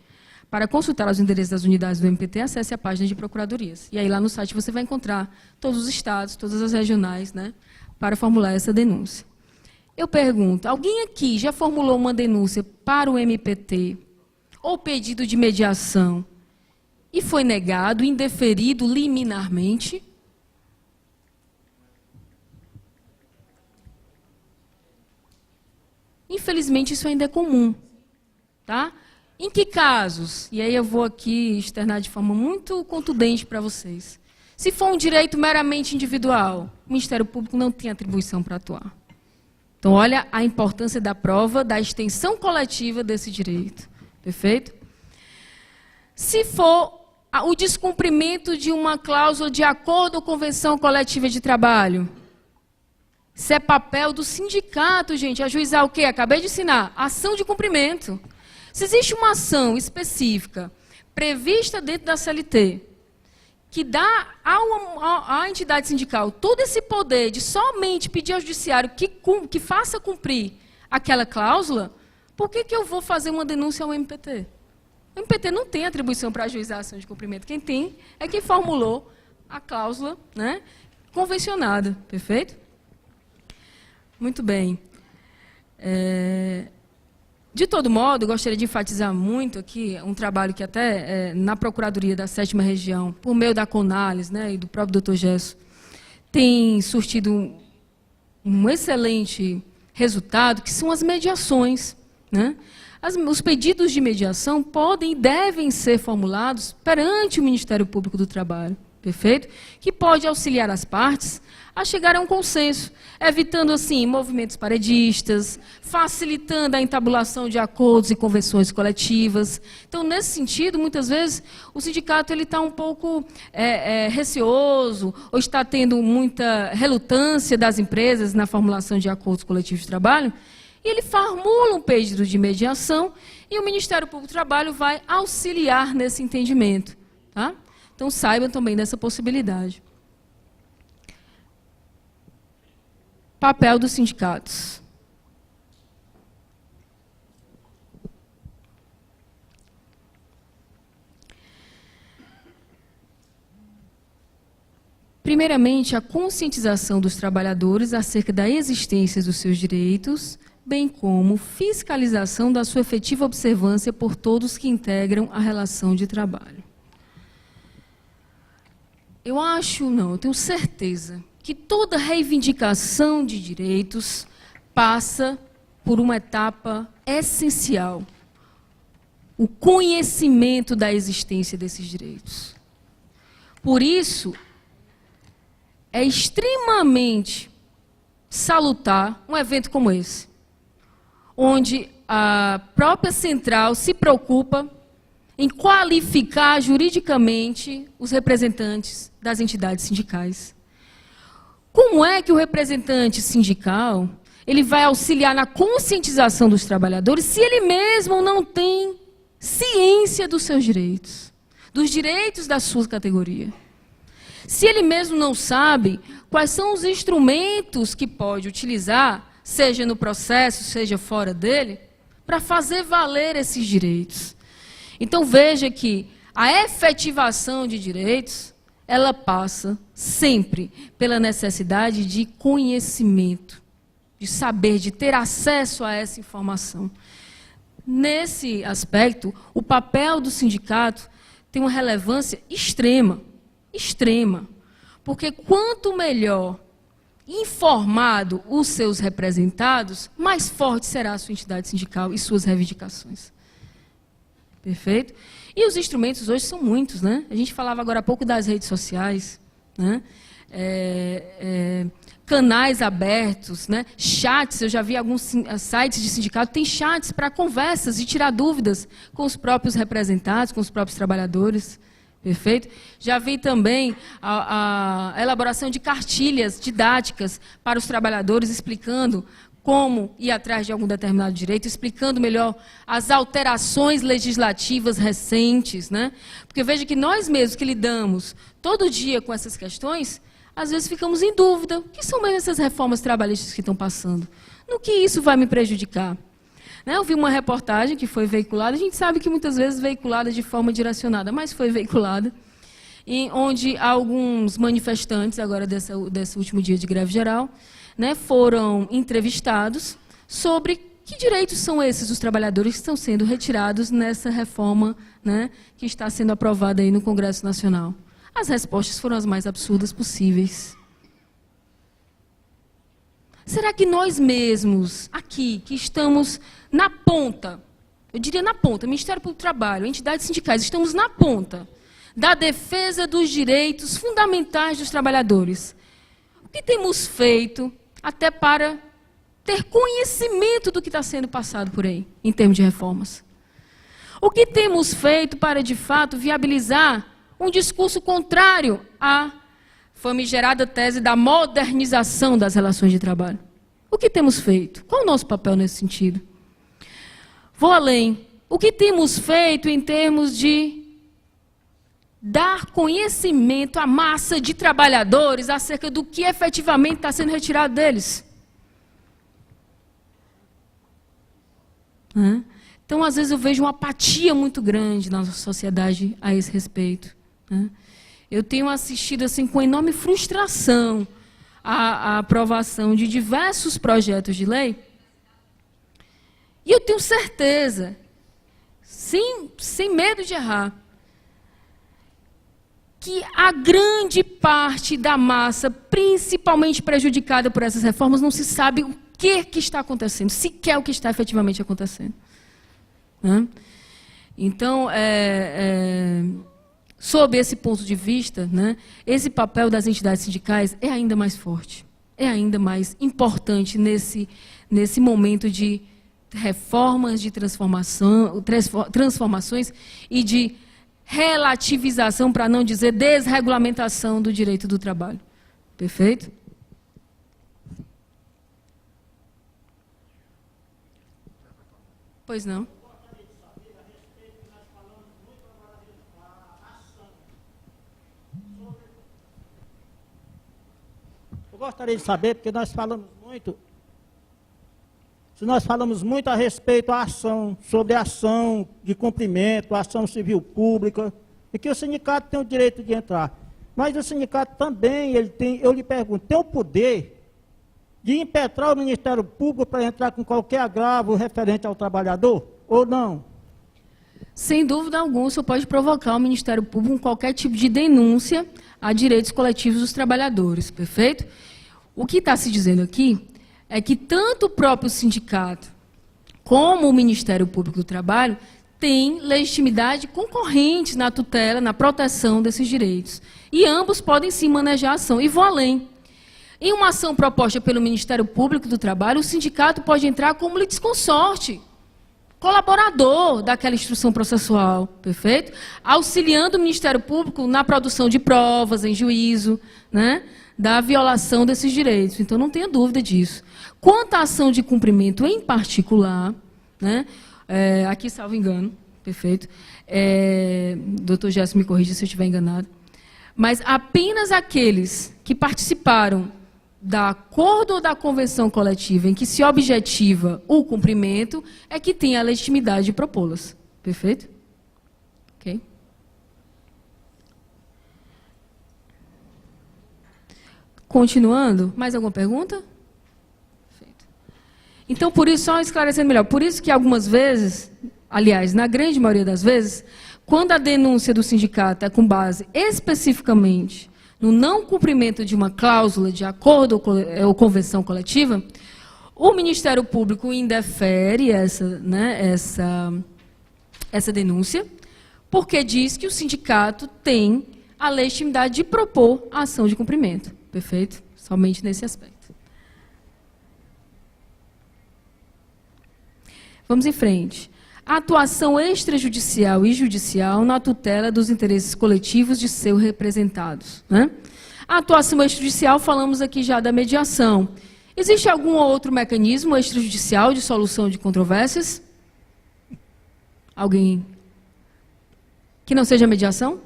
Para consultar os endereços das unidades do MPT, acesse a página de procuradorias. E aí lá no site você vai encontrar todos os estados, todas as regionais, né, para formular essa denúncia. Eu pergunto, alguém aqui já formulou uma denúncia para o MPT ou pedido de mediação e foi negado, indeferido liminarmente? Infelizmente, isso ainda é comum. Tá? Em que casos? E aí eu vou aqui externar de forma muito contundente para vocês. Se for um direito meramente individual, o Ministério Público não tem atribuição para atuar. Então, olha a importância da prova da extensão coletiva desse direito. Perfeito? Se for o descumprimento de uma cláusula de acordo ou convenção coletiva de trabalho, isso é papel do sindicato, gente, ajuizar o quê? Acabei de ensinar, ação de cumprimento. Se existe uma ação específica, prevista dentro da CLT, que dá à entidade sindical todo esse poder de somente pedir ao judiciário que faça cumprir aquela cláusula, por que eu vou fazer uma denúncia ao MPT? O MPT não tem atribuição para ajuizar a ação de cumprimento. Quem tem é quem formulou a cláusula, né, convencionada. Perfeito? Muito bem. De todo modo, eu gostaria de enfatizar muito aqui um trabalho que até na Procuradoria da 7ª Região, por meio da Conales, né, e do próprio Dr. Gesso, tem surtido um excelente resultado, que são as mediações. Né? Os pedidos de mediação podem e devem ser formulados perante o Ministério Público do Trabalho, perfeito? Que pode auxiliar as partes a chegar a um consenso, evitando, assim, movimentos paredistas, facilitando a entabulação de acordos e convenções coletivas. Então, nesse sentido, muitas vezes, o sindicato está um pouco receoso, ou está tendo muita relutância das empresas na formulação de acordos coletivos de trabalho, e ele formula um pedido de mediação, e o Ministério Público do Trabalho vai auxiliar nesse entendimento. Tá? Então, saibam também dessa possibilidade. Papel dos sindicatos. Primeiramente, a conscientização dos trabalhadores acerca da existência dos seus direitos, bem como fiscalização da sua efetiva observância por todos que integram a relação de trabalho. Eu tenho certeza que toda reivindicação de direitos passa por uma etapa essencial, o conhecimento da existência desses direitos. Por isso, é extremamente salutar um evento como esse, onde a própria central se preocupa em qualificar juridicamente os representantes das entidades sindicais. Como é que o representante sindical ele vai auxiliar na conscientização dos trabalhadores se ele mesmo não tem ciência dos seus direitos, dos direitos da sua categoria? Se ele mesmo não sabe quais são os instrumentos que pode utilizar, seja no processo, seja fora dele, para fazer valer esses direitos. Então, veja que a efetivação de direitos, ela passa sempre pela necessidade de conhecimento, de saber, de ter acesso a essa informação. Nesse aspecto, o papel do sindicato tem uma relevância extrema, extrema, Porque quanto melhor informado os seus representados, mais forte será a sua entidade sindical e suas reivindicações. Perfeito? E os instrumentos hoje são muitos, né? A gente falava agora há pouco das redes sociais, né? Canais abertos, né? Chats, eu já vi alguns sites de sindicato, tem chats para conversas e tirar dúvidas com os próprios representados, com os próprios trabalhadores. Perfeito? Já vi também a elaboração de cartilhas didáticas para os trabalhadores, explicando como ir atrás de algum determinado direito, explicando melhor as alterações legislativas recentes, né? Porque veja que nós mesmos que lidamos todo dia com essas questões, às vezes ficamos em dúvida. O que são mesmo essas reformas trabalhistas que estão passando? No que isso vai me prejudicar? Eu vi uma reportagem que foi veiculada, a gente sabe que muitas vezes veiculada de forma direcionada, mas foi veiculada, onde alguns manifestantes, agora desse último dia de greve geral, né, foram entrevistados sobre que direitos são esses dos trabalhadores que estão sendo retirados nessa reforma, né, que está sendo aprovada aí no Congresso Nacional. As respostas foram as mais absurdas possíveis. Será que nós mesmos, aqui, que estamos na ponta, eu diria na ponta, Ministério Público do Trabalho, entidades sindicais, estamos na ponta da defesa dos direitos fundamentais dos trabalhadores? O que temos feito até para ter conhecimento do que está sendo passado por aí, em termos de reformas? O que temos feito para, de fato, viabilizar um discurso contrário à famigerada tese da modernização das relações de trabalho? O que temos feito? Qual o nosso papel nesse sentido? Vou além. O que temos feito em termos de dar conhecimento à massa de trabalhadores acerca do que efetivamente está sendo retirado deles? Então, às vezes, eu vejo uma apatia muito grande na sociedade a esse respeito. Eu tenho assistido assim, com enorme frustração a aprovação de diversos projetos de lei, e eu tenho certeza, sem medo de errar, que a grande parte da massa, principalmente prejudicada por essas reformas, não se sabe o que está acontecendo, sequer o que está efetivamente acontecendo. Então, sob esse ponto de vista, né, esse papel das entidades sindicais é ainda mais forte, é ainda mais importante nesse momento de reformas, de transformações e de relativização, para não dizer desregulamentação do direito do trabalho. Perfeito? Pois não. Eu gostaria de saber, porque nós falamos muito a respeito da ação, sobre a ação de cumprimento, a ação civil pública, e que o sindicato tem o direito de entrar. Mas o sindicato também, eu lhe pergunto, tem o poder de impetrar o Ministério Público para entrar com qualquer agravo referente ao trabalhador, ou não? Sem dúvida alguma, o senhor pode provocar o Ministério Público com qualquer tipo de denúncia a direitos coletivos dos trabalhadores, perfeito? O que está se dizendo aqui é que tanto o próprio sindicato como o Ministério Público do Trabalho têm legitimidade concorrentes na tutela, na proteção desses direitos. E ambos podem sim manejar a ação. E vou além. Em uma ação proposta pelo Ministério Público do Trabalho, o sindicato pode entrar como litisconsorte, colaborador daquela instrução processual, perfeito? Auxiliando o Ministério Público na produção de provas, em juízo, né, da violação desses direitos. Então, não tenha dúvida disso. Quanto à ação de cumprimento em particular, né, aqui, salvo engano, perfeito, doutor Gerson me corrija se eu estiver enganado, mas apenas aqueles que participaram da acordo ou da convenção coletiva em que se objetiva o cumprimento é que tem a legitimidade de propô-las. Perfeito? Ok. Continuando, mais alguma pergunta? Perfeito. Então, por isso, só esclarecendo melhor, por isso que algumas vezes, aliás, na grande maioria das vezes, quando a denúncia do sindicato é com base especificamente no não cumprimento de uma cláusula de acordo ou convenção coletiva, o Ministério Público indefere essa denúncia, porque diz que o sindicato tem a legitimidade de propor a ação de cumprimento. Perfeito? Somente nesse aspecto. Vamos em frente. A atuação extrajudicial e judicial na tutela dos interesses coletivos de seus representados. Né? A atuação extrajudicial, falamos aqui já da mediação. Existe algum outro mecanismo extrajudicial de solução de controvérsias? Alguém que não seja mediação?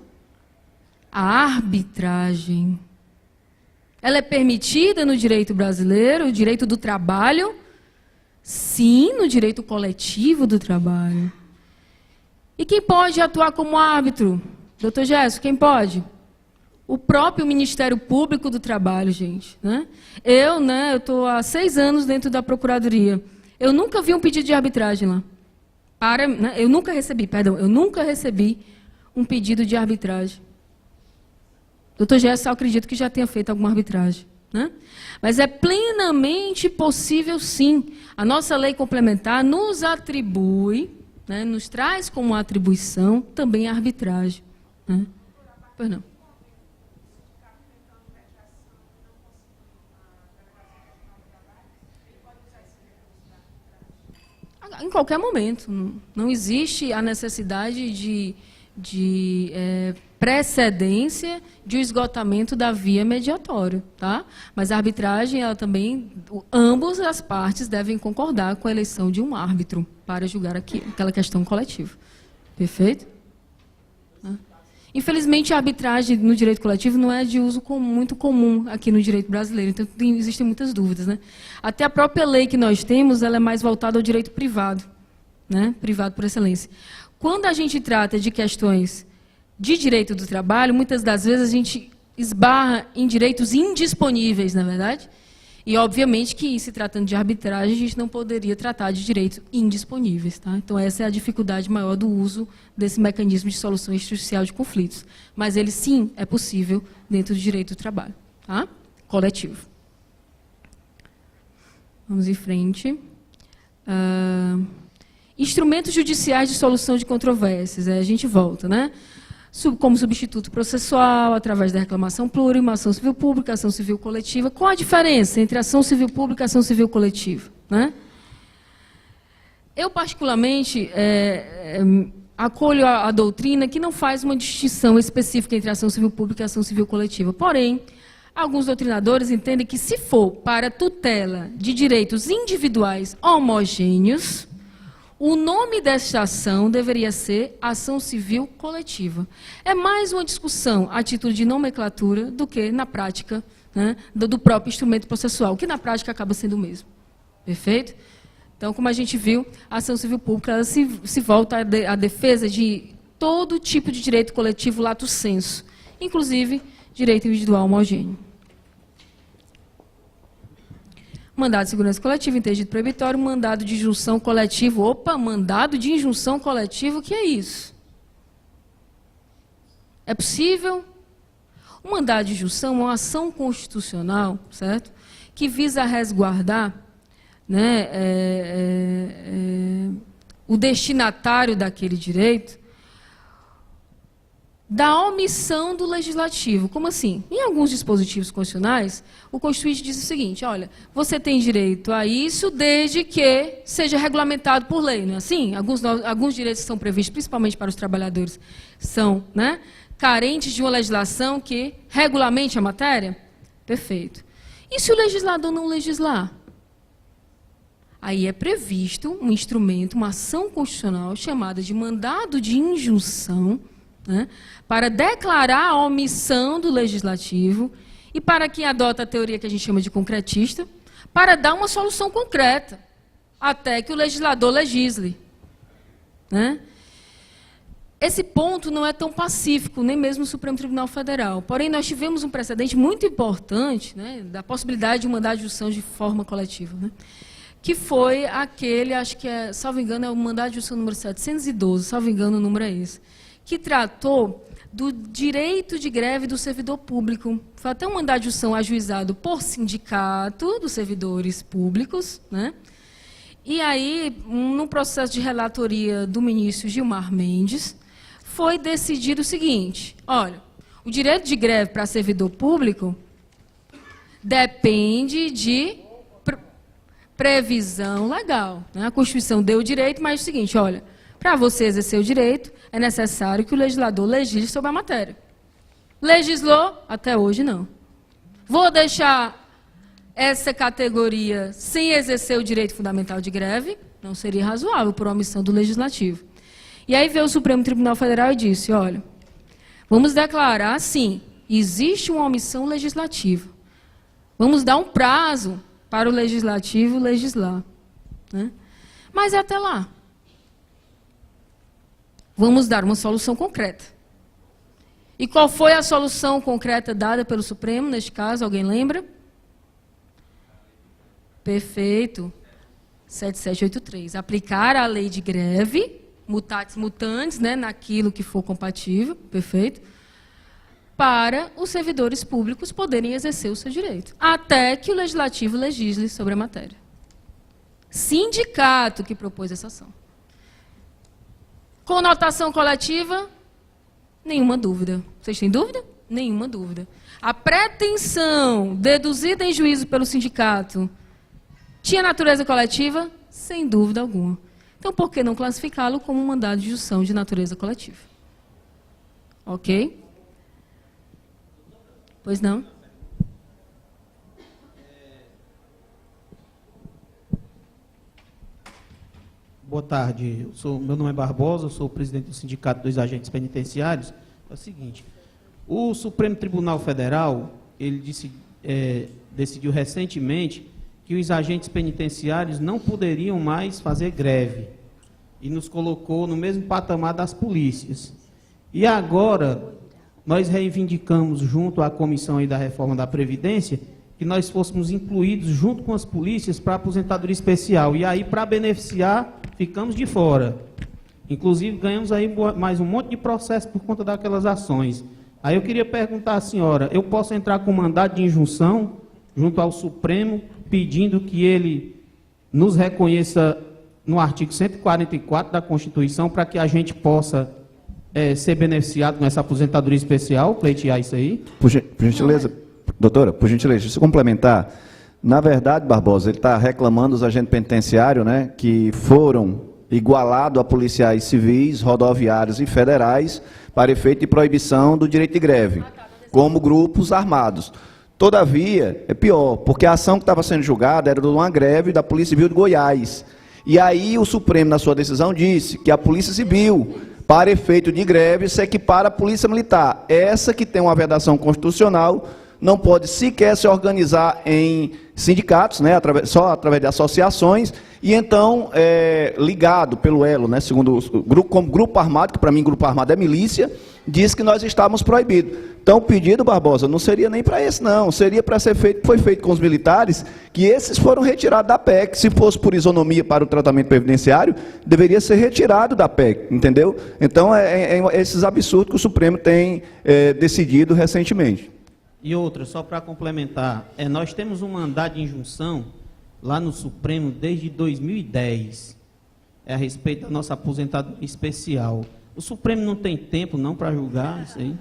A arbitragem. Ela é permitida no direito brasileiro, o direito do trabalho? Sim, no direito coletivo do trabalho. E quem pode atuar como árbitro? Doutor Gerson, quem pode? O próprio Ministério Público do Trabalho, gente. Né? Eu estou há 6 anos dentro da Procuradoria. Eu nunca vi um pedido de arbitragem lá. Eu nunca recebi um pedido de arbitragem. Doutor Gerson, eu acredito que já tenha feito alguma arbitragem. Né? Mas é plenamente possível, sim. A nossa lei complementar nos atribui, né, nos traz como atribuição também a arbitragem. Né? Pois não. Em qualquer momento. Não existe a necessidade de precedência de um esgotamento da via mediatória, tá? Mas a arbitragem, ela também, ambas as partes devem concordar com a eleição de um árbitro para julgar aquela questão coletiva. Perfeito? Infelizmente, a arbitragem no direito coletivo não é de uso muito comum aqui no direito brasileiro, então existem muitas dúvidas. Né? Até a própria lei que nós temos, ela é mais voltada ao direito privado, né? Privado por excelência. Quando a gente trata de questões de direito do trabalho, muitas das vezes a gente esbarra em direitos indisponíveis, na verdade. E, obviamente, que se tratando de arbitragem, a gente não poderia tratar de direitos indisponíveis. Tá? Então, essa é a dificuldade maior do uso desse mecanismo de solução extrajudicial de conflitos. Mas ele, sim, é possível dentro do direito do trabalho. Tá? Coletivo. Vamos em frente. Instrumentos judiciais de solução de controvérsias. A gente volta, né? Como substituto processual, através da reclamação plurimal, ação civil pública, ação civil coletiva. Qual a diferença entre ação civil pública e ação civil coletiva? Né? Eu, particularmente, acolho a doutrina que não faz uma distinção específica entre ação civil pública e ação civil coletiva. Porém, alguns doutrinadores entendem que, se for para tutela de direitos individuais homogêneos, o nome desta ação deveria ser ação civil coletiva. É mais uma discussão a título de nomenclatura do que, na prática, né, do próprio instrumento processual, que na prática acaba sendo o mesmo. Perfeito? Então, como a gente viu, a ação civil pública ela se volta à defesa de todo tipo de direito coletivo lato sensu, inclusive direito individual homogêneo. Mandado de segurança coletiva, interdito proibitório, mandado de injunção coletivo. Opa, mandado de injunção coletivo, o que é isso? É possível? O mandado de injunção é uma ação constitucional, certo? Que visa resguardar, né, o destinatário daquele direito da omissão do legislativo. Como assim? Em alguns dispositivos constitucionais, o Constituinte diz o seguinte, olha, você tem direito a isso desde que seja regulamentado por lei, não é assim? Alguns direitos que são previstos, principalmente para os trabalhadores, são, né, carentes de uma legislação que regulamente a matéria? Perfeito. E se o legislador não legislar? Aí é previsto um instrumento, uma ação constitucional chamada de mandado de injunção, né, para declarar a omissão do legislativo e para quem adota a teoria que a gente chama de concretista, para dar uma solução concreta, até que o legislador legisle. Né? Esse ponto não é tão pacífico, nem mesmo no Supremo Tribunal Federal. Porém, nós tivemos um precedente muito importante, né, da possibilidade de mandar de injunção de forma coletiva, né, que foi aquele, acho que salvo engano, é o mandado de injunção número 712, salvo engano, o número é esse, que tratou do direito de greve do servidor público. Foi até um mandado de junção ajuizado por sindicato dos servidores públicos, né? E aí, no processo de relatoria do ministro Gilmar Mendes, foi decidido o seguinte: olha, o direito de greve para servidor público depende de previsão legal, né? A Constituição deu o direito, mas é o seguinte, olha, para você exercer o direito, é necessário que o legislador legisle sobre a matéria. Legislou? Até hoje, não. Vou deixar essa categoria sem exercer o direito fundamental de greve? Não seria razoável por omissão do Legislativo. E aí veio o Supremo Tribunal Federal e disse, olha, vamos declarar, sim, existe uma omissão legislativa. Vamos dar um prazo para o Legislativo legislar, né? Mas até lá, vamos dar uma solução concreta. E qual foi a solução concreta dada pelo Supremo, neste caso? Alguém lembra? Perfeito. 7783. Aplicar a lei de greve, mutatis mutandis, né, naquilo que for compatível, perfeito, para os servidores públicos poderem exercer o seu direito, até que o Legislativo legisle sobre a matéria. Sindicato que propôs essa ação. Conotação coletiva? Nenhuma dúvida. Vocês têm dúvida? Nenhuma dúvida. A pretensão deduzida em juízo pelo sindicato tinha natureza coletiva? Sem dúvida alguma. Então, por que não classificá-lo como um mandado de junção de natureza coletiva? Ok? Pois não? Boa tarde. Meu nome é Barbosa, eu sou o presidente do Sindicato dos Agentes Penitenciários. É o seguinte, o Supremo Tribunal Federal, ele decidiu recentemente que os agentes penitenciários não poderiam mais fazer greve e nos colocou no mesmo patamar das polícias. E agora, nós reivindicamos, junto à comissão aí da reforma da Previdência, que nós fôssemos incluídos junto com as polícias para a aposentadoria especial. E aí, para beneficiar, ficamos de fora. Inclusive, ganhamos aí mais um monte de processo por conta daquelas ações. Aí eu queria perguntar à senhora, eu posso entrar com mandado de injunção junto ao Supremo, pedindo que ele nos reconheça no artigo 144 da Constituição, para que a gente possa ser beneficiado com essa aposentadoria especial, pleitear isso aí? Por gentileza, doutora, por gentileza, deixa eu complementar. Na verdade, Barbosa, ele está reclamando os agentes penitenciários, né, que foram igualados a policiais civis, rodoviários e federais para efeito de proibição do direito de greve, como grupos armados. Todavia, é pior, porque a ação que estava sendo julgada era de uma greve da Polícia Civil de Goiás. E aí o Supremo, na sua decisão, disse que a Polícia Civil, para efeito de greve, se equipara à Polícia Militar. Essa que tem uma vedação constitucional, não pode sequer se organizar em sindicatos, né, só através de associações, e então, ligado pelo elo, né, segundo o grupo, como grupo armado, que para mim grupo armado é milícia, diz que nós estávamos proibidos. Então, o pedido, Barbosa, não seria nem para esse, não. Seria para ser feito, foi feito com os militares, que esses foram retirados da PEC. Se fosse por isonomia para o tratamento previdenciário, deveria ser retirado da PEC, entendeu? Então, esses absurdos que o Supremo tem decidido recentemente. E outra, só para complementar, nós temos um mandado de injunção lá no Supremo desde 2010, a respeito da nossa aposentadoria especial. O Supremo não tem tempo não para julgar isso aí?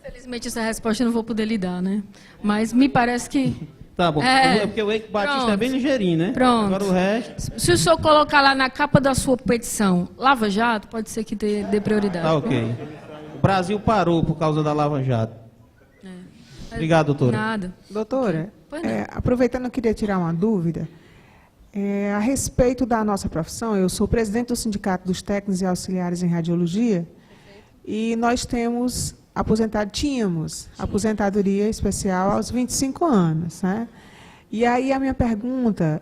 Infelizmente, essa resposta eu não vou poder lhe dar, né? Mas me parece que... Tá bom, porque o Eike Batista pronto, é bem ligeirinho, né? Pronto. Agora o resto... Se o senhor colocar lá na capa da sua petição, Lava Jato, pode ser que dê prioridade. Tá ok. O Brasil parou por causa da Lava Jato. Obrigado, doutora. Nada. Doutora, aproveitando, eu queria tirar uma dúvida. A respeito da nossa profissão, eu sou presidente do Sindicato dos Técnicos e Auxiliares em Radiologia, e nós tínhamos aposentadoria especial aos 25 anos. Né? E aí a minha pergunta,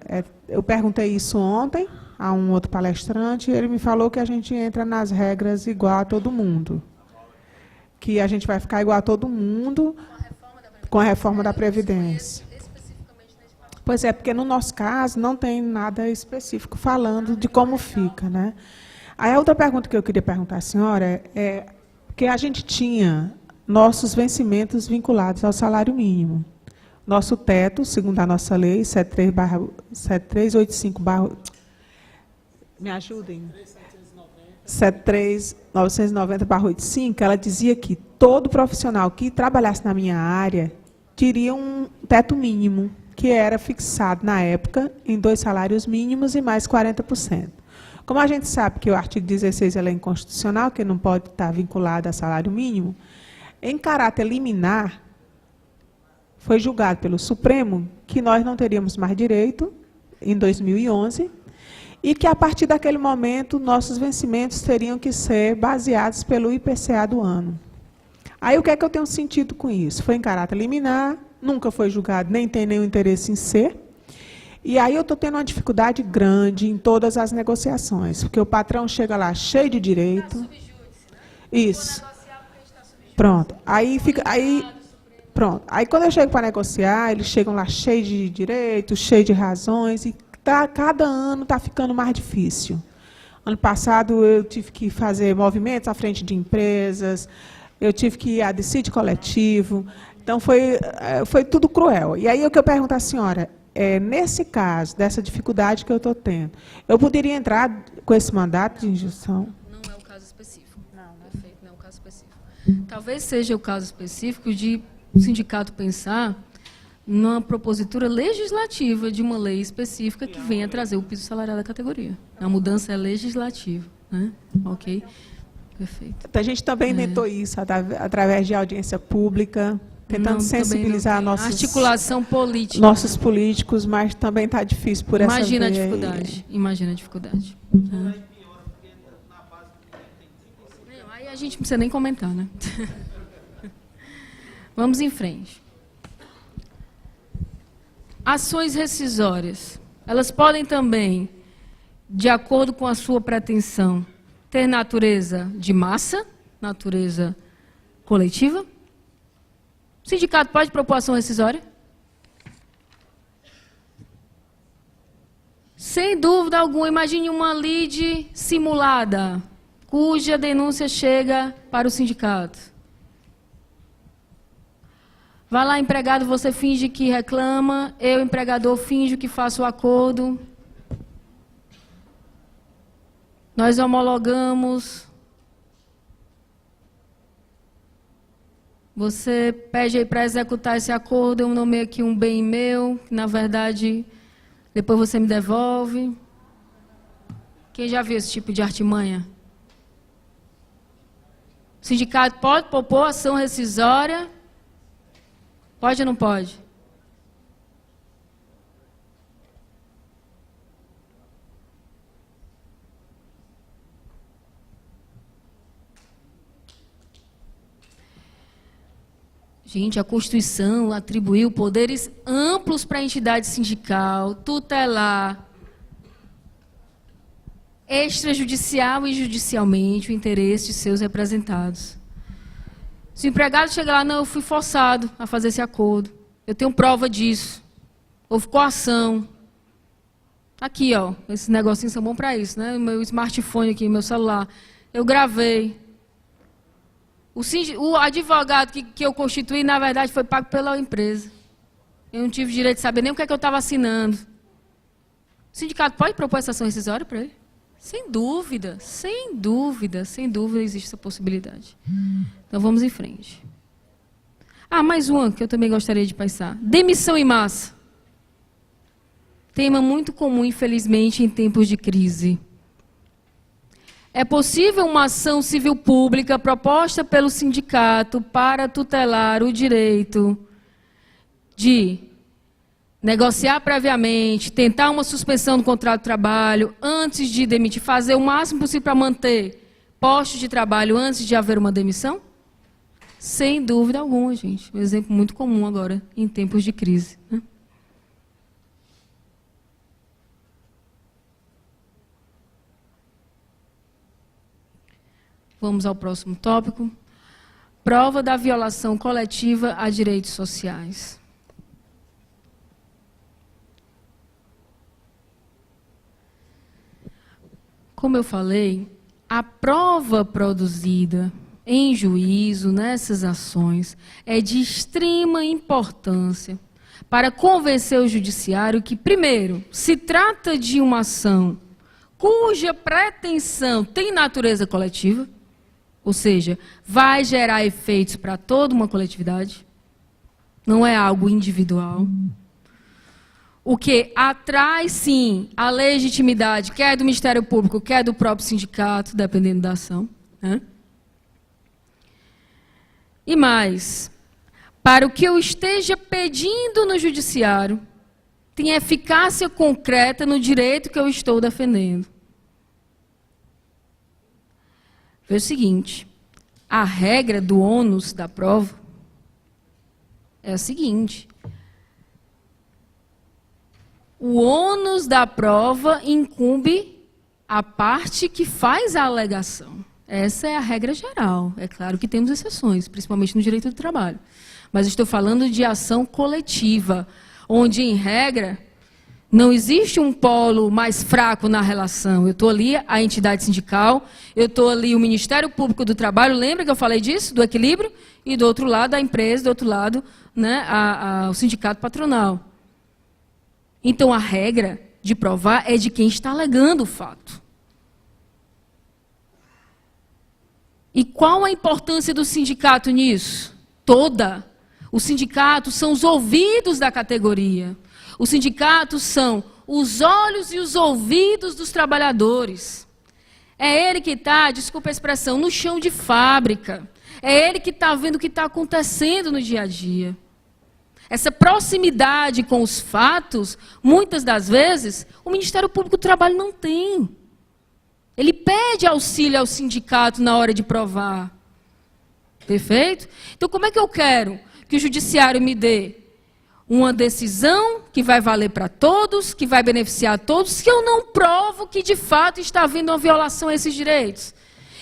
eu perguntei isso ontem a um outro palestrante, e ele me falou que a gente entra nas regras igual a todo mundo. Que a gente vai ficar igual a todo mundo com a reforma da Previdência. Pois é, porque no nosso caso não tem nada específico falando de como fica, né? Aí a outra pergunta que eu queria perguntar à senhora Porque a gente tinha nossos vencimentos vinculados ao salário mínimo. Nosso teto, segundo a nossa lei, 7385, me ajudem. 73990/85, ela dizia que todo profissional que trabalhasse na minha área teria um teto mínimo, que era fixado na época em 2 salários mínimos e mais 40%. Como a gente sabe que o artigo 16 é inconstitucional, que não pode estar vinculado a salário mínimo, em caráter liminar, foi julgado pelo Supremo que nós não teríamos mais direito, em 2011, e que, a partir daquele momento, nossos vencimentos teriam que ser baseados pelo IPCA do ano. Aí, o que é que eu tenho sentido com isso? Foi em caráter liminar, nunca foi julgado, nem tem nenhum interesse em ser. E aí eu estou tendo uma dificuldade grande em todas as negociações, porque o patrão chega lá cheio de direito. Isso. Pronto. Pronto. Aí, quando eu chego para negociar, eles chegam lá cheios de direitos, cheios de razões, e cada ano está ficando mais difícil. Ano passado, eu tive que fazer movimentos à frente de empresas, eu tive que ir a decídio coletivo. Então, foi tudo cruel. E aí, o que eu pergunto à senhora, nesse caso, dessa dificuldade que eu estou tendo, eu poderia entrar com esse mandato de injunção? Não é o caso específico. Não é o caso específico. Talvez seja o caso específico de o sindicato pensar numa propositura legislativa de uma lei específica que venha trazer o piso salarial da categoria. A mudança é legislativa, né? Ok? Perfeito. Então, a gente também tentou isso através de audiência pública, tentando sensibilizar articulação política, nossos políticos, mas também está difícil por essa via. Imagina a dificuldade. Aí a gente não precisa nem comentar, né? Vamos em frente. Ações rescisórias. Elas podem também, de acordo com a sua pretensão, ter natureza de massa, natureza coletiva. O sindicato pode propor ação rescisória? Sem dúvida alguma, imagine uma lide simulada, cuja denúncia chega para o sindicato. Vai lá, empregado, você finge que reclama, eu, empregador, finjo que faço o acordo. Nós homologamos. Você pede aí para executar esse acordo, eu nomeio aqui um bem meu, que na verdade depois você me devolve. Quem já viu esse tipo de artimanha? O sindicato pode propor ação rescisória? Pode ou não pode? Gente, a Constituição atribuiu poderes amplos para a entidade sindical, tutelar, extrajudicial e judicialmente o interesse de seus representados. Se o empregado chega lá, não, eu fui forçado a fazer esse acordo, eu tenho prova disso, houve coação. Aqui, ó, esses negocinhos são bons para isso, né? O meu smartphone aqui, meu celular, eu gravei. O advogado que eu constituí, na verdade, foi pago pela empresa. Eu não tive direito de saber nem o que é que eu estava assinando. O sindicato pode propor essa ação rescisória para ele? Sem dúvida, sem dúvida, sem dúvida existe essa possibilidade. Então vamos em frente. Mais uma que eu também gostaria de passar. Demissão em massa. Tema muito comum, infelizmente, em tempos de crise. É possível uma ação civil pública proposta pelo sindicato para tutelar o direito de negociar previamente, tentar uma suspensão do contrato de trabalho antes de demitir, fazer o máximo possível para manter postos de trabalho antes de haver uma demissão? Sem dúvida alguma, gente. Um exemplo muito comum agora, em tempos de crise, né? Vamos ao próximo tópico. Prova da violação coletiva a direitos sociais. Como eu falei, a prova produzida em juízo, nessas ações, é de extrema importância para convencer o judiciário que, primeiro, se trata de uma ação cuja pretensão tem natureza coletiva, ou seja, vai gerar efeitos para toda uma coletividade, não é algo individual. O que atrai, sim, a legitimidade, quer do Ministério Público, quer do próprio sindicato, dependendo da ação, né? E mais, para o que eu esteja pedindo no judiciário, tem eficácia concreta no direito que eu estou defendendo. Vê o seguinte, a regra do ônus da prova é a seguinte: o ônus da prova incumbe a parte que faz a alegação. Essa é a regra geral. É claro que temos exceções, principalmente no direito do trabalho. Mas estou falando de ação coletiva, onde, em regra, não existe um polo mais fraco na relação. Eu estou ali, a entidade sindical, eu estou ali, o Ministério Público do Trabalho, lembra que eu falei disso, do equilíbrio? E do outro lado, a empresa, do outro lado, né, o sindicato patronal. Então, a regra de provar é de quem está alegando o fato. E qual a importância do sindicato nisso? Toda. Os sindicatos são os ouvidos da categoria. Os sindicatos são os olhos e os ouvidos dos trabalhadores. É ele que está, desculpa a expressão, no chão de fábrica. É ele que está vendo o que está acontecendo no dia a dia. Essa proximidade com os fatos, muitas das vezes, o Ministério Público do Trabalho não tem. Ele pede auxílio ao sindicato na hora de provar. Perfeito? Então, como é que eu quero que o judiciário me dê uma decisão que vai valer para todos, que vai beneficiar a todos, se eu não provo que, de fato, está havendo uma violação a esses direitos?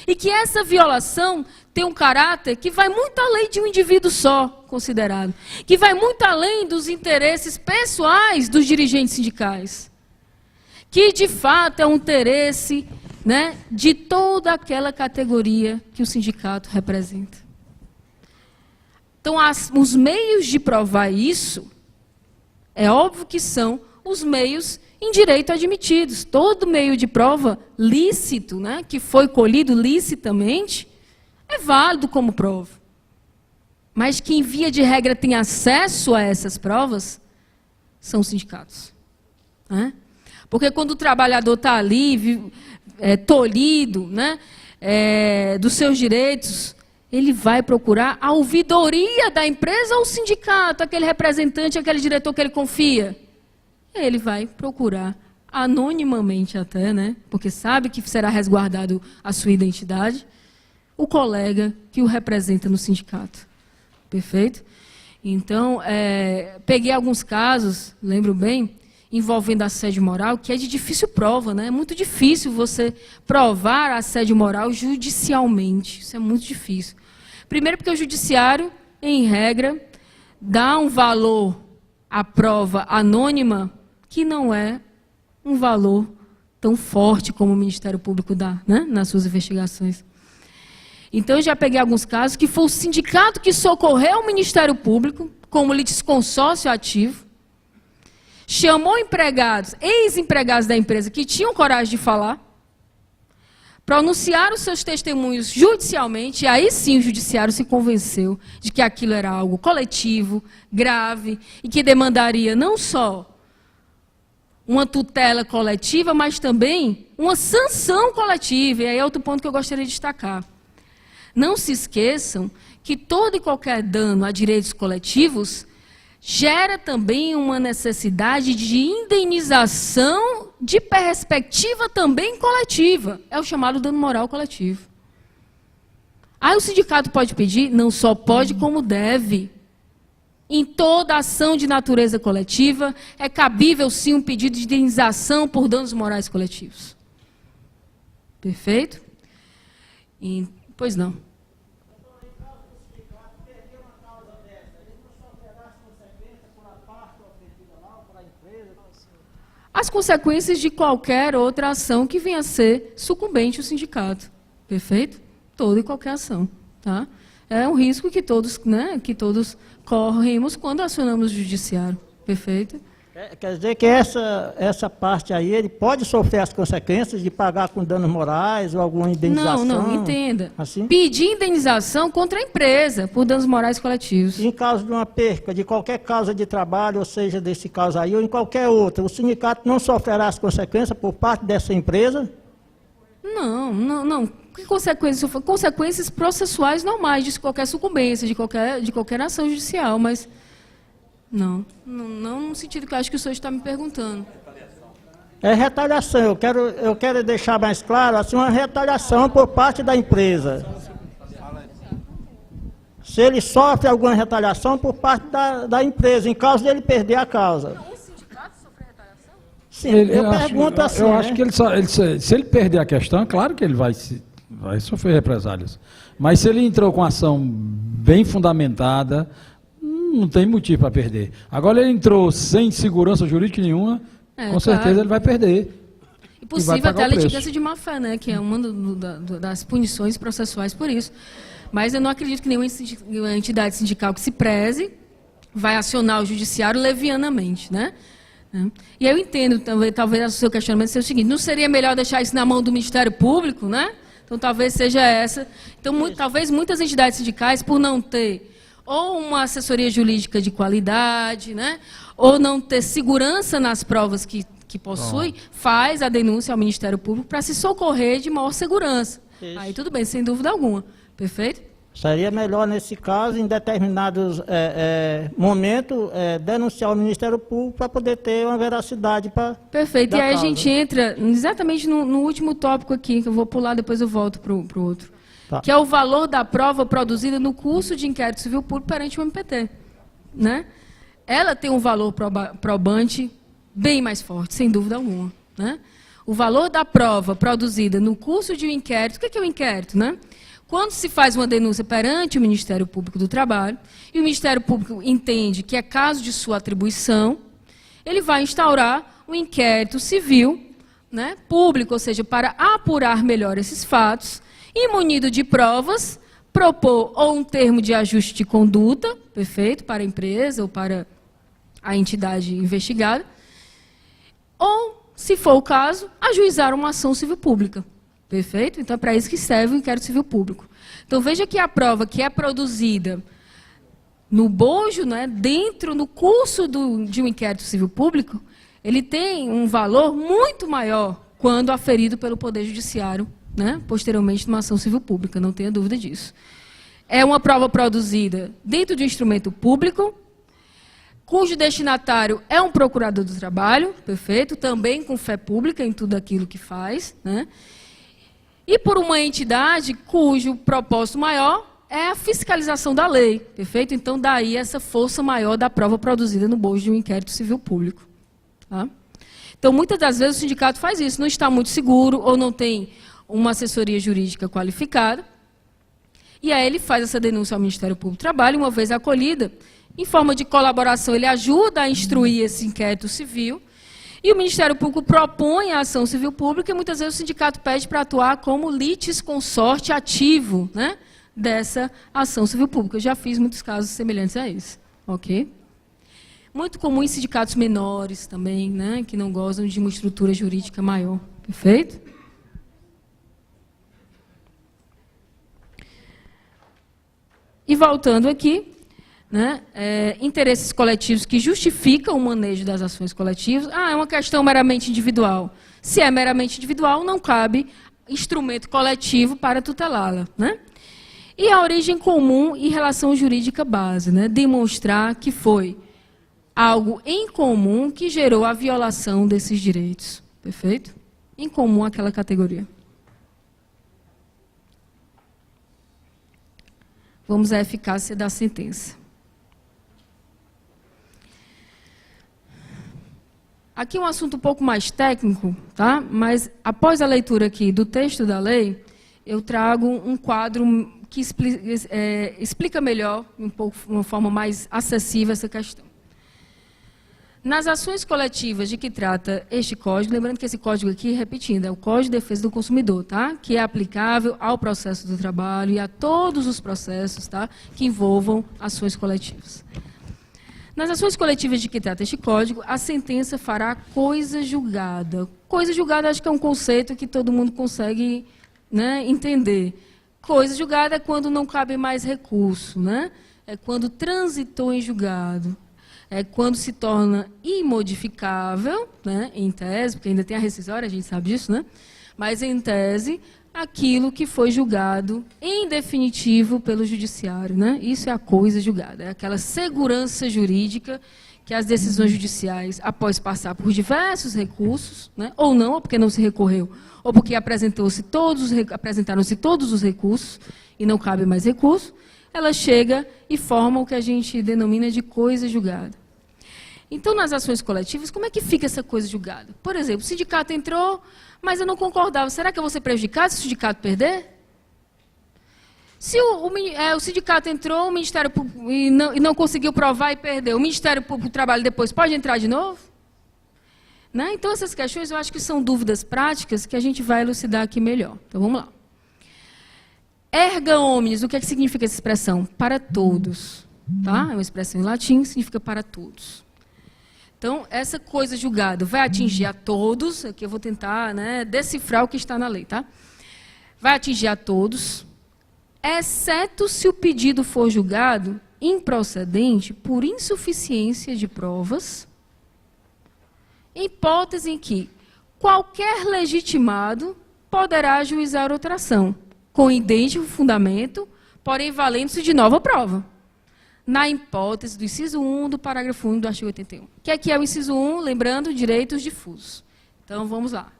E que essa violação tem um caráter que vai muito além de um indivíduo só considerado, que vai muito além dos interesses pessoais dos dirigentes sindicais, que, de fato, é um interesse, né, de toda aquela categoria que o sindicato representa. Então, os meios de provar isso, é óbvio que são os meios em direito admitidos. Todo meio de prova lícito, né, que foi colhido licitamente, é válido como prova. Mas quem, via de regra, tem acesso a essas provas são os sindicatos, né? Porque quando o trabalhador está ali, tolhido, né, dos seus direitos, ele vai procurar a ouvidoria da empresa ou o sindicato, aquele representante, aquele diretor que ele confia. Ele vai procurar, anonimamente até, né, porque sabe que será resguardado a sua identidade, o colega que o representa no sindicato. Perfeito? Então, peguei alguns casos, lembro bem, envolvendo assédio moral, que é de difícil prova, né? É muito difícil você provar assédio moral judicialmente. Isso é muito difícil. Primeiro porque o judiciário, em regra, dá um valor à prova anônima que não é um valor tão forte como o Ministério Público dá, né, nas suas investigações. Então, eu já peguei alguns casos que foi o sindicato que socorreu o Ministério Público, como litisconsórcio ativo, chamou empregados, ex-empregados da empresa que tinham coragem de falar, pronunciaram os seus testemunhos judicialmente, e aí sim o judiciário se convenceu de que aquilo era algo coletivo, grave, e que demandaria não só uma tutela coletiva, mas também uma sanção coletiva. E aí é outro ponto que eu gostaria de destacar. Não se esqueçam que todo e qualquer dano a direitos coletivos gera também uma necessidade de indenização de perspectiva também coletiva. É o chamado dano moral coletivo. Aí o sindicato pode pedir, não só pode, como deve. Em toda ação de natureza coletiva, é cabível sim um pedido de indenização por danos morais coletivos. Perfeito? Pois não. As consequências de qualquer outra ação que venha a ser sucumbente ao sindicato. Perfeito? Toda e qualquer ação. Tá? Tá? É um risco que todos, né, que todos corremos quando acionamos o judiciário. Perfeito? Quer dizer que essa parte aí, ele pode sofrer as consequências de pagar com danos morais ou alguma indenização? Não, entenda. Assim? Pedir indenização contra a empresa por danos morais coletivos. Em caso de uma perca de qualquer causa de trabalho, ou seja, desse caso aí, ou em qualquer outra, o sindicato não sofrerá as consequências por parte dessa empresa? Não. Que consequências? Consequências processuais normais de qualquer sucumbência, de qualquer ação judicial, mas não no sentido que eu acho que o senhor está me perguntando. É retaliação. Eu quero deixar mais claro, assim, uma retaliação por parte da empresa. Se ele sofre alguma retaliação por parte da empresa, em caso de ele perder a causa. O sindicato sofre retaliação? Sim, eu pergunto assim. Eu acho que se ele perder a questão, é claro que ele vai sofrer represálias. Mas se ele entrou com ação bem fundamentada, não tem motivo para perder. Agora ele entrou sem segurança jurídica nenhuma, com certeza ele vai perder. E possível até a litigância de má-fé, né, que é uma das punições processuais por isso. Mas eu não acredito que nenhuma entidade sindical que se preze vai acionar o judiciário levianamente, né? E eu entendo, talvez o seu questionamento seja o seguinte: não seria melhor deixar isso na mão do Ministério Público, né? Então talvez seja essa. Então talvez muitas entidades sindicais, por não ter ou uma assessoria jurídica de qualidade, né? Ou não ter segurança nas provas que possui, faz a denúncia ao Ministério Público para se socorrer de maior segurança. Isso. Aí tudo bem, sem dúvida alguma. Perfeito? Seria melhor, nesse caso, em determinados momentos, denunciar o Ministério Público para poder ter uma veracidade para... Perfeito. E aí a gente entra exatamente no último tópico aqui, que eu vou pular, depois eu volto para o outro. Tá. Que é o valor da prova produzida no curso de inquérito civil público perante o MPT. Né? Ela tem um valor probante bem mais forte, sem dúvida alguma. Né? O valor da prova produzida no curso de um inquérito, o que é o inquérito? Né? Quando se faz uma denúncia perante o Ministério Público do Trabalho, e o Ministério Público entende que é caso de sua atribuição, ele vai instaurar um inquérito civil, né, público, ou seja, para apurar melhor esses fatos, e, munido de provas, propor ou um termo de ajuste de conduta, perfeito, para a empresa ou para a entidade investigada, ou, se for o caso, ajuizar uma ação civil pública. Perfeito? Então, é para isso que serve o inquérito civil público. Então, veja que a prova que é produzida no bojo, né, no curso de um inquérito civil público, ele tem um valor muito maior quando aferido pelo Poder Judiciário, né, posteriormente numa ação civil pública, não tenha dúvida disso. É uma prova produzida dentro de um instrumento público, cujo destinatário é um procurador do trabalho, perfeito, também com fé pública em tudo aquilo que faz, né, e por uma entidade cujo propósito maior é a fiscalização da lei, perfeito? Então, daí essa força maior da prova produzida no bojo de um inquérito civil público. Tá? Então, muitas das vezes o sindicato faz isso, não está muito seguro ou não tem uma assessoria jurídica qualificada, e aí ele faz essa denúncia ao Ministério Público do Trabalho, uma vez acolhida, em forma de colaboração, ele ajuda a instruir esse inquérito civil, e o Ministério Público propõe a ação civil pública, e muitas vezes o sindicato pede para atuar como litisconsorte ativo, né, dessa ação civil pública. Eu já fiz muitos casos semelhantes a esse. Ok? Muito comum em sindicatos menores também, né, que não gozam de uma estrutura jurídica maior. Perfeito? E voltando aqui, né, interesses coletivos que justificam o manejo das ações coletivas. É uma questão meramente individual. Se é meramente individual, não cabe instrumento coletivo para tutelá-la. Né? E a origem comum e relação jurídica base, né, demonstrar que foi algo em comum que gerou a violação desses direitos. Perfeito? Em comum àquela categoria. Vamos à eficácia da sentença. Aqui é um assunto um pouco mais técnico, tá? Mas após a leitura aqui do texto da lei, eu trago um quadro que explica melhor, uma forma mais acessível essa questão. Nas ações coletivas de que trata este código, lembrando que esse código aqui, repetindo, é o Código de Defesa do Consumidor, tá? Que é aplicável ao processo do trabalho e a todos os processos, tá? Que envolvam ações coletivas. Nas ações coletivas de que trata este código, a sentença fará coisa julgada. Coisa julgada acho que é um conceito que todo mundo consegue, né, entender. Coisa julgada é quando não cabe mais recurso, né? É quando transitou em julgado. É quando se torna imodificável, né, em tese, porque ainda tem a rescisória, a gente sabe disso, né? Mas em tese, aquilo que foi julgado em definitivo pelo judiciário, né? Isso é a coisa julgada, é aquela segurança jurídica que as decisões judiciais, após passar por diversos recursos, né, ou não, ou porque não se recorreu, ou porque apresentaram-se todos os recursos e não cabe mais recurso, ela chega e forma o que a gente denomina de coisa julgada. Então, nas ações coletivas, como é que fica essa coisa julgada? Por exemplo, o sindicato entrou, mas eu não concordava. Será que eu vou ser prejudicado se o sindicato perder? Se o sindicato entrou, o Ministério Público e não conseguiu provar e perdeu, o Ministério Público do Trabalho depois pode entrar de novo? Né? Então, essas questões eu acho que são dúvidas práticas que a gente vai elucidar aqui melhor. Então, vamos lá. Erga omnes, o que é que significa essa expressão? Para todos. Tá? É uma expressão em latim, significa para todos. Então, essa coisa julgada vai atingir a todos, aqui eu vou tentar, né, decifrar o que está na lei. Tá? Vai atingir a todos, exceto se o pedido for julgado improcedente por insuficiência de provas, hipótese em que qualquer legitimado poderá ajuizar outra ação, com idêntico fundamento, porém valendo-se de nova prova, na hipótese do inciso 1 do parágrafo 1 do artigo 81. O que é o inciso 1? Lembrando, direitos difusos. Então, vamos lá.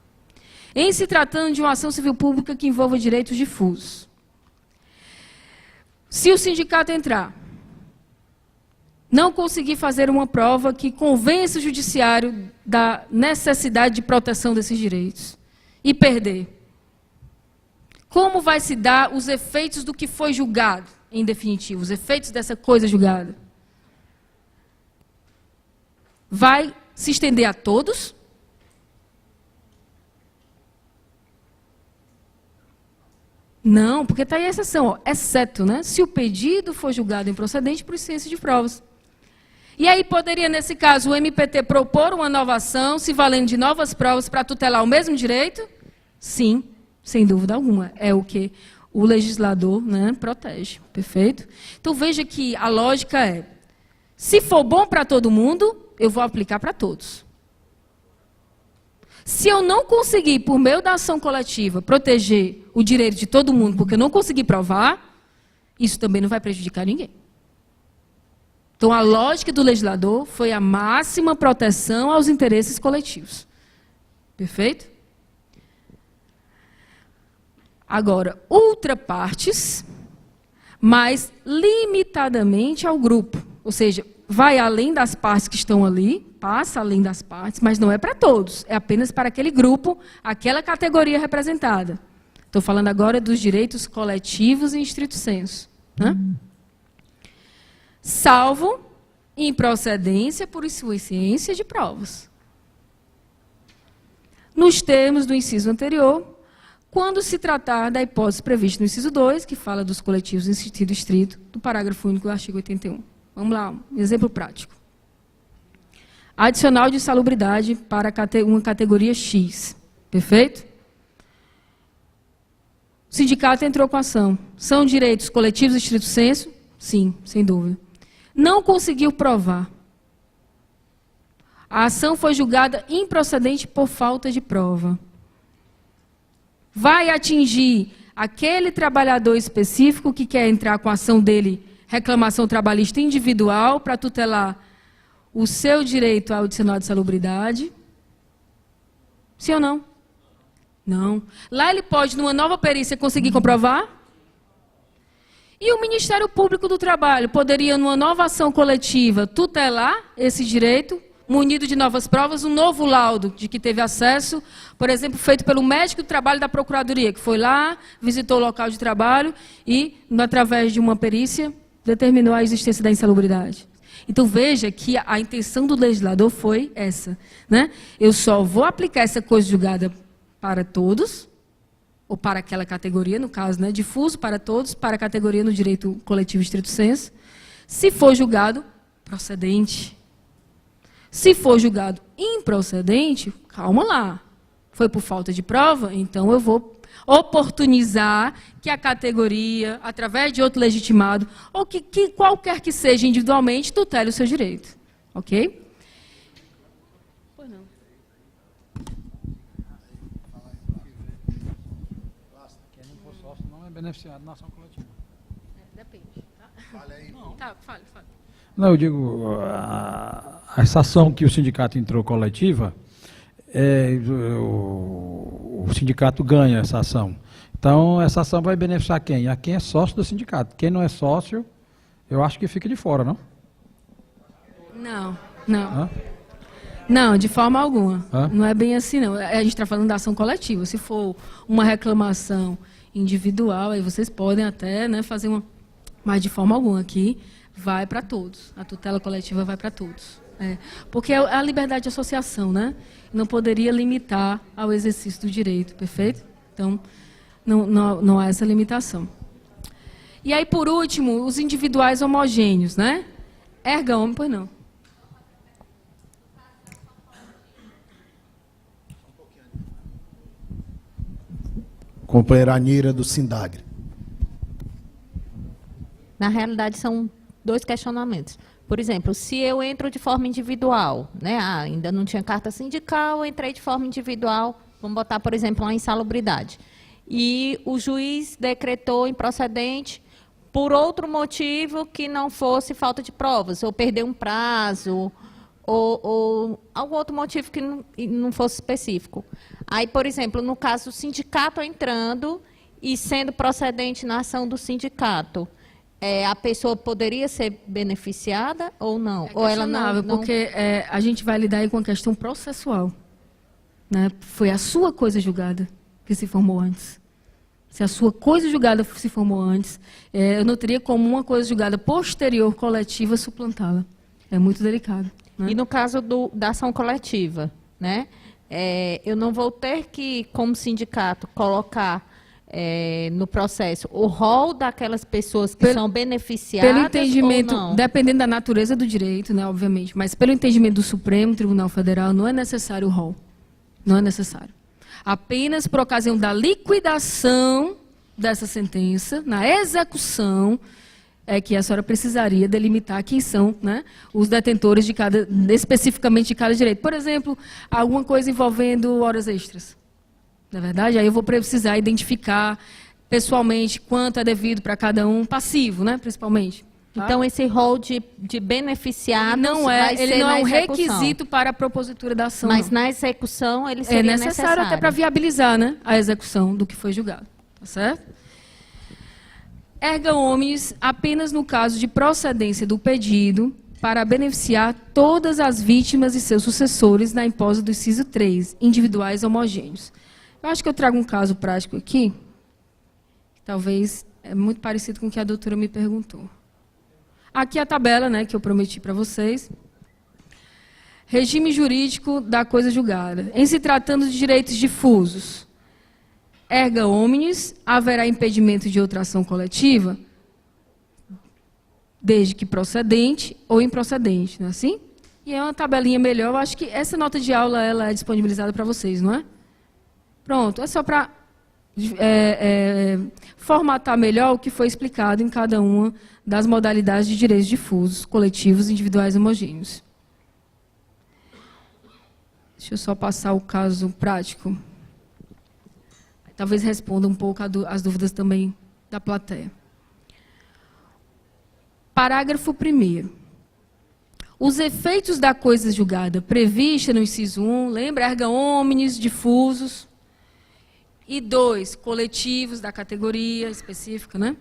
Em se tratando de uma ação civil pública que envolva direitos difusos, se o sindicato entrar, não conseguir fazer uma prova que convença o judiciário da necessidade de proteção desses direitos e perder, como vai se dar os efeitos do que foi julgado, em definitivo, os efeitos dessa coisa julgada? Vai se estender a todos? Não, porque está aí a exceção, ó, exceto, né, se o pedido for julgado improcedente por insuficiência de provas. E aí poderia, nesse caso, o MPT propor uma nova ação, se valendo de novas provas para tutelar o mesmo direito? Sim, sem dúvida alguma. É o que o legislador, né, protege. Perfeito? Então, veja que a lógica é, se for bom para todo mundo, eu vou aplicar para todos. Se eu não conseguir, por meio da ação coletiva, proteger o direito de todo mundo, porque eu não consegui provar, isso também não vai prejudicar ninguém. Então, a lógica do legislador foi a máxima proteção aos interesses coletivos. Perfeito? Agora, outra partes, mas limitadamente ao grupo. Ou seja, vai além das partes que estão ali, passa além das partes, mas não é para todos. É apenas para aquele grupo, aquela categoria representada. Estou falando agora dos direitos coletivos em estrito senso. Né? Salvo improcedência por insuficiência de provas. Nos termos do inciso anterior, quando se tratar da hipótese prevista no inciso 2, que fala dos coletivos em sentido estrito, do parágrafo único do artigo 81. Vamos lá, um exemplo prático. Adicional de insalubridade para uma categoria X. Perfeito? O sindicato entrou com a ação. São direitos coletivos em estrito senso? Sim, sem dúvida. Não conseguiu provar. A ação foi julgada improcedente por falta de prova. Vai atingir aquele trabalhador específico que quer entrar com a ação dele, reclamação trabalhista individual, para tutelar o seu direito ao adicional de salubridade? Sim ou não? Não. Lá ele pode, numa nova perícia, conseguir comprovar? E o Ministério Público do Trabalho poderia, numa nova ação coletiva, tutelar esse direito, munido de novas provas, um novo laudo de que teve acesso, por exemplo, feito pelo médico do trabalho da Procuradoria, que foi lá, visitou o local de trabalho e, através de uma perícia, determinou a existência da insalubridade. Então, veja que a intenção do legislador foi essa, né? Eu só vou aplicar essa coisa julgada para todos, ou para aquela categoria, no caso, né, difuso para todos, para a categoria no direito coletivo estrito sensu, se for julgado procedente. Se for julgado improcedente, calma lá, foi por falta de prova, então eu vou oportunizar que a categoria, através de outro legitimado, ou que qualquer que seja individualmente, tutele o seu direito. Ok? Pois não. Quem não for sócio não é beneficiado na ação coletiva. Depende. Tá? Fale aí. Não. Tá, fale. Não, eu digo, essa ação que o sindicato entrou coletiva, o sindicato ganha essa ação. Então, essa ação vai beneficiar quem? A quem é sócio do sindicato. Quem não é sócio, eu acho que fica de fora, não? Não. Hã? Não, de forma alguma. Hã? Não é bem assim, não. A gente está falando da ação coletiva. Se for uma reclamação individual, aí vocês podem até, né, fazer uma... Mas, de forma alguma, aqui vai para todos. A tutela coletiva vai para todos. Porque é a liberdade de associação, né? Não poderia limitar ao exercício do direito, perfeito? Então, não há essa limitação. E aí, por último, os individuais homogêneos, né? Erga homem, pois não. Companheira Anira, do Sindagre. Na realidade, são 2 questionamentos. Por exemplo, se eu entro de forma individual, né, ainda não tinha carta sindical, eu entrei de forma individual, vamos botar, por exemplo, uma insalubridade, e o juiz decretou improcedente por outro motivo que não fosse falta de provas, ou perder um prazo, ou algum outro motivo que não fosse específico. Aí, por exemplo, no caso, o sindicato entrando e sendo procedente na ação do sindicato, a pessoa poderia ser beneficiada ou não? Ou ela não? Porque a gente vai lidar aí com a questão processual. Né? Foi a sua coisa julgada que se formou antes. Se a sua coisa julgada se formou antes, eu não teria como uma coisa julgada posterior coletiva suplantá-la. É muito delicado. Né? E no caso da ação coletiva, né? Eu não vou ter que, como sindicato, colocar no processo o rol daquelas pessoas que são beneficiadas pelo entendimento, ou não? Dependendo da natureza do direito, né, obviamente, mas pelo entendimento do Supremo Tribunal Federal, não é necessário o rol. Não é necessário. Apenas por ocasião da liquidação dessa sentença, na execução, é que a senhora precisaria delimitar quem são, né, os detentores especificamente de cada direito. Por exemplo, alguma coisa envolvendo horas extras. Não é verdade? Aí eu vou precisar identificar pessoalmente quanto é devido para cada um, passivo, né, principalmente. Tá? Então, esse rol de beneficiados vai ser ele não é um execução. Requisito para a propositura da ação. Mas não. Na execução ele seria necessário até para viabilizar, né, a execução do que foi julgado. Tá certo? Erga omnes apenas no caso de procedência do pedido para beneficiar todas as vítimas e seus sucessores na hipótese do inciso 3, individuais homogêneos. Eu acho que eu trago um caso prático aqui, que talvez é muito parecido com o que a doutora me perguntou. Aqui a tabela, né, que eu prometi para vocês. Regime jurídico da coisa julgada. Em se tratando de direitos difusos, erga omnes, haverá impedimento de outra ação coletiva, desde que procedente ou improcedente, não é assim? E é uma tabelinha melhor, eu acho que essa nota de aula ela é disponibilizada para vocês, não é? Pronto, é só para formatar melhor o que foi explicado em cada uma das modalidades de direitos difusos, coletivos, individuais e homogêneos. Deixa eu só passar o caso prático. Talvez responda um pouco as dúvidas também da plateia. Parágrafo 1º. Os efeitos da coisa julgada prevista no inciso 1, lembra, erga omnes, difusos, e 2, coletivos da categoria específica, né?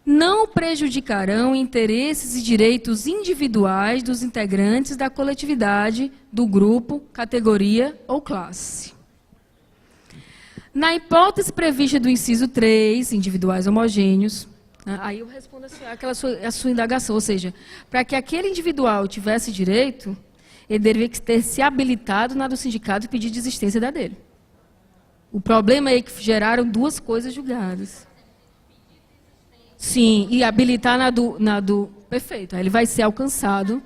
Não prejudicarão interesses e direitos individuais dos integrantes da coletividade, do grupo, categoria ou classe. Na hipótese prevista do inciso 3, individuais homogêneos, Aí eu respondo a sua indagação, ou seja, para que aquele individual tivesse direito, ele deveria ter se habilitado na do sindicato e pedir desistência da dele. O problema é que geraram duas coisas julgadas. Sim, e habilitar na do... Perfeito, aí ele vai ser alcançado.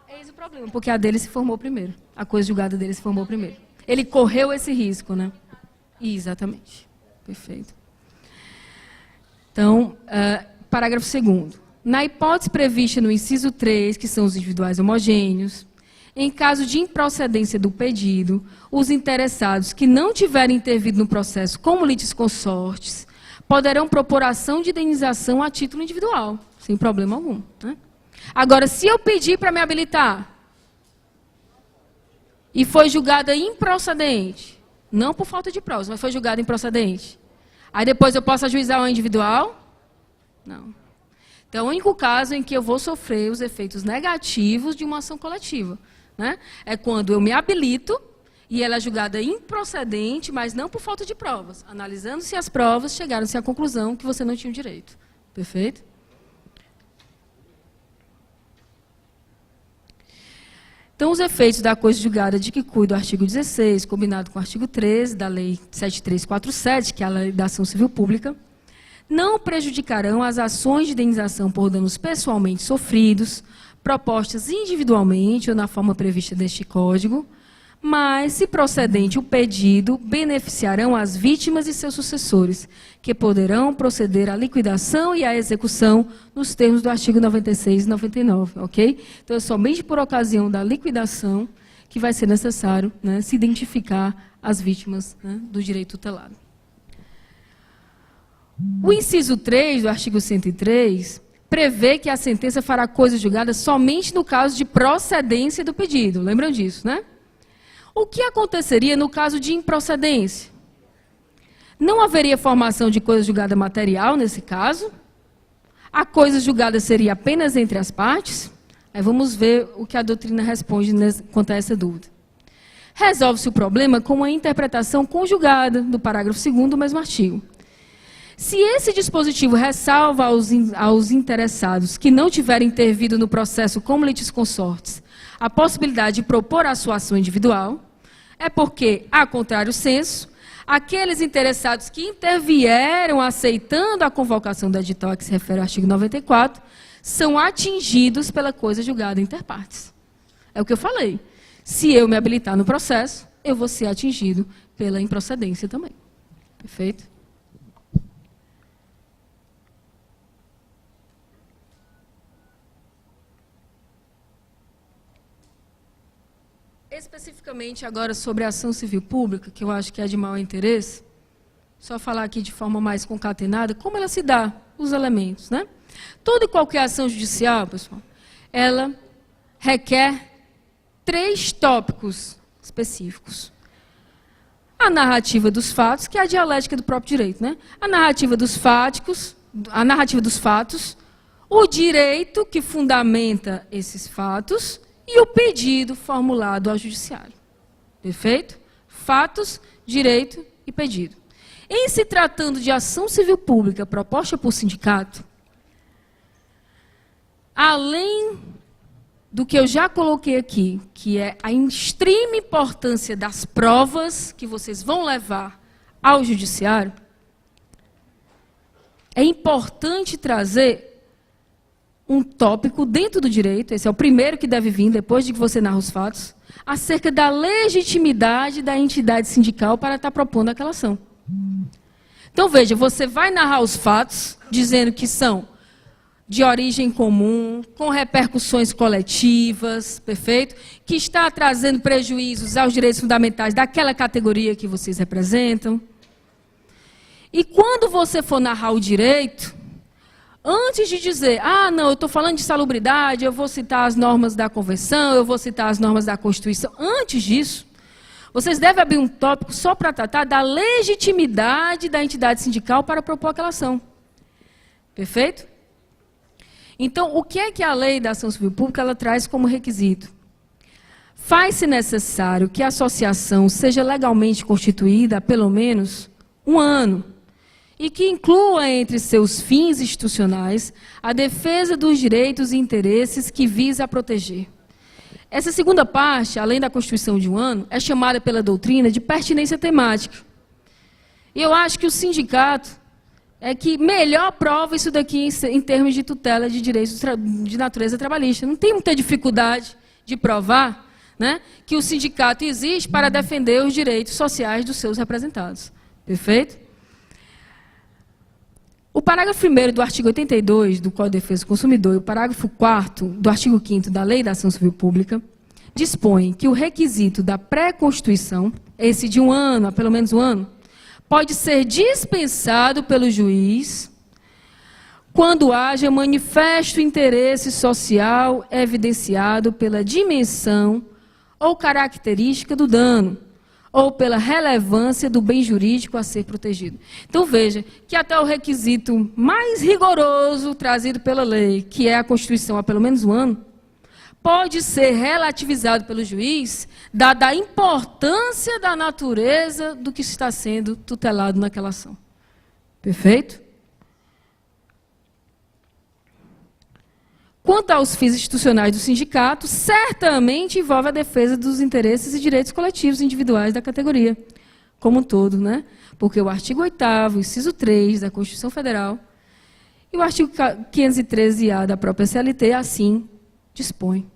Eis o problema, porque a dele se formou primeiro. A coisa julgada dele se formou primeiro. Ele correu esse risco, né? Exatamente. Perfeito. Então, parágrafo 2º. Na hipótese prevista no inciso 3, que são os individuais homogêneos, em caso de improcedência do pedido, os interessados que não tiverem intervido no processo como litisconsortes poderão propor ação de indenização a título individual, sem problema algum. Né? Agora, se eu pedir para me habilitar e foi julgada improcedente, não por falta de provas, mas foi julgada improcedente, aí depois eu posso ajuizar o individual? Não. Então, é o único caso em que eu vou sofrer os efeitos negativos de uma ação coletiva. Né? É quando eu me habilito e ela é julgada improcedente, mas não por falta de provas. Analisando-se as provas, chegaram-se à conclusão que você não tinha o direito. Perfeito? Então, os efeitos da coisa julgada de que cuida o artigo 16, combinado com o artigo 13 da Lei 7347, que é a Lei da Ação Civil Pública, não prejudicarão as ações de indenização por danos pessoalmente sofridos, propostas individualmente ou na forma prevista neste Código, mas, se procedente o pedido, beneficiarão as vítimas e seus sucessores, que poderão proceder à liquidação e à execução nos termos do artigo 96 e 99, ok? Então, é somente por ocasião da liquidação que vai ser necessário, né, se identificar as vítimas, né, do direito tutelado. O inciso 3 do artigo 103 prevê que a sentença fará coisa julgada somente no caso de procedência do pedido. Lembram disso, né? O que aconteceria no caso de improcedência? Não haveria formação de coisa julgada material nesse caso? A coisa julgada seria apenas entre as partes? Aí vamos ver o que a doutrina responde quanto a essa dúvida. Resolve-se o problema com uma interpretação conjugada do parágrafo 2º do mesmo artigo. Se esse dispositivo ressalva aos interessados que não tiverem intervido no processo como litisconsortes a possibilidade de propor a sua ação individual, é porque, a contrário senso, aqueles interessados que intervieram aceitando a convocação do edital a que se refere ao artigo 94 são atingidos pela coisa julgada inter partes. É o que eu falei. Se eu me habilitar no processo, eu vou ser atingido pela improcedência também. Perfeito? Especificamente agora sobre a ação civil pública, que eu acho que é de maior interesse, só falar aqui de forma mais concatenada, como ela se dá, os elementos, né? Toda e qualquer ação judicial, pessoal, ela requer 3 tópicos específicos. A narrativa dos fatos, que é a dialética do próprio direito, né? A narrativa dos fatos, o direito que fundamenta esses fatos e o pedido formulado ao judiciário. Perfeito? Fatos, direito e pedido. Em se tratando de ação civil pública proposta por sindicato, além do que eu já coloquei aqui, que é a extrema importância das provas que vocês vão levar ao judiciário, é importante trazer um tópico dentro do direito, esse é o primeiro que deve vir, depois de que você narra os fatos, acerca da legitimidade da entidade sindical para estar propondo aquela ação. Então, veja, você vai narrar os fatos, dizendo que são de origem comum, com repercussões coletivas, perfeito? Que está trazendo prejuízos aos direitos fundamentais daquela categoria que vocês representam. E quando você for narrar o direito, antes de dizer, não, eu estou falando de salubridade, eu vou citar as normas da Convenção, eu vou citar as normas da Constituição, antes disso, vocês devem abrir um tópico só para tratar da legitimidade da entidade sindical para propor aquela ação. Perfeito? Então, o que é que a lei da ação civil pública ela traz como requisito? Faz-se necessário que a associação seja legalmente constituída há pelo menos 1 ano e que inclua entre seus fins institucionais a defesa dos direitos e interesses que visa proteger. Essa segunda parte, além da Constituição de um ano, é chamada pela doutrina de pertinência temática. E eu acho que o sindicato é que melhor prova isso daqui em termos de tutela de direitos de natureza trabalhista. Não tem muita dificuldade de provar, né, que o sindicato existe para defender os direitos sociais dos seus representados. Perfeito? O parágrafo 1º do artigo 82 do Código de Defesa do Consumidor e o parágrafo 4º do artigo 5º da Lei da Ação Civil Pública dispõem que o requisito da pré-constituição, esse de um ano, a pelo menos um ano, pode ser dispensado pelo juiz quando haja manifesto interesse social evidenciado pela dimensão ou característica do dano, ou pela relevância do bem jurídico a ser protegido. Então, veja que até o requisito mais rigoroso trazido pela lei, que é a Constituição há pelo menos um ano, pode ser relativizado pelo juiz, dada a importância da natureza do que está sendo tutelado naquela ação. Perfeito? Quanto aos fins institucionais do sindicato, certamente envolve a defesa dos interesses e direitos coletivos individuais da categoria, como um todo, né? Porque o artigo 8º, inciso 3 da Constituição Federal e o artigo 513-A da própria CLT assim dispõe.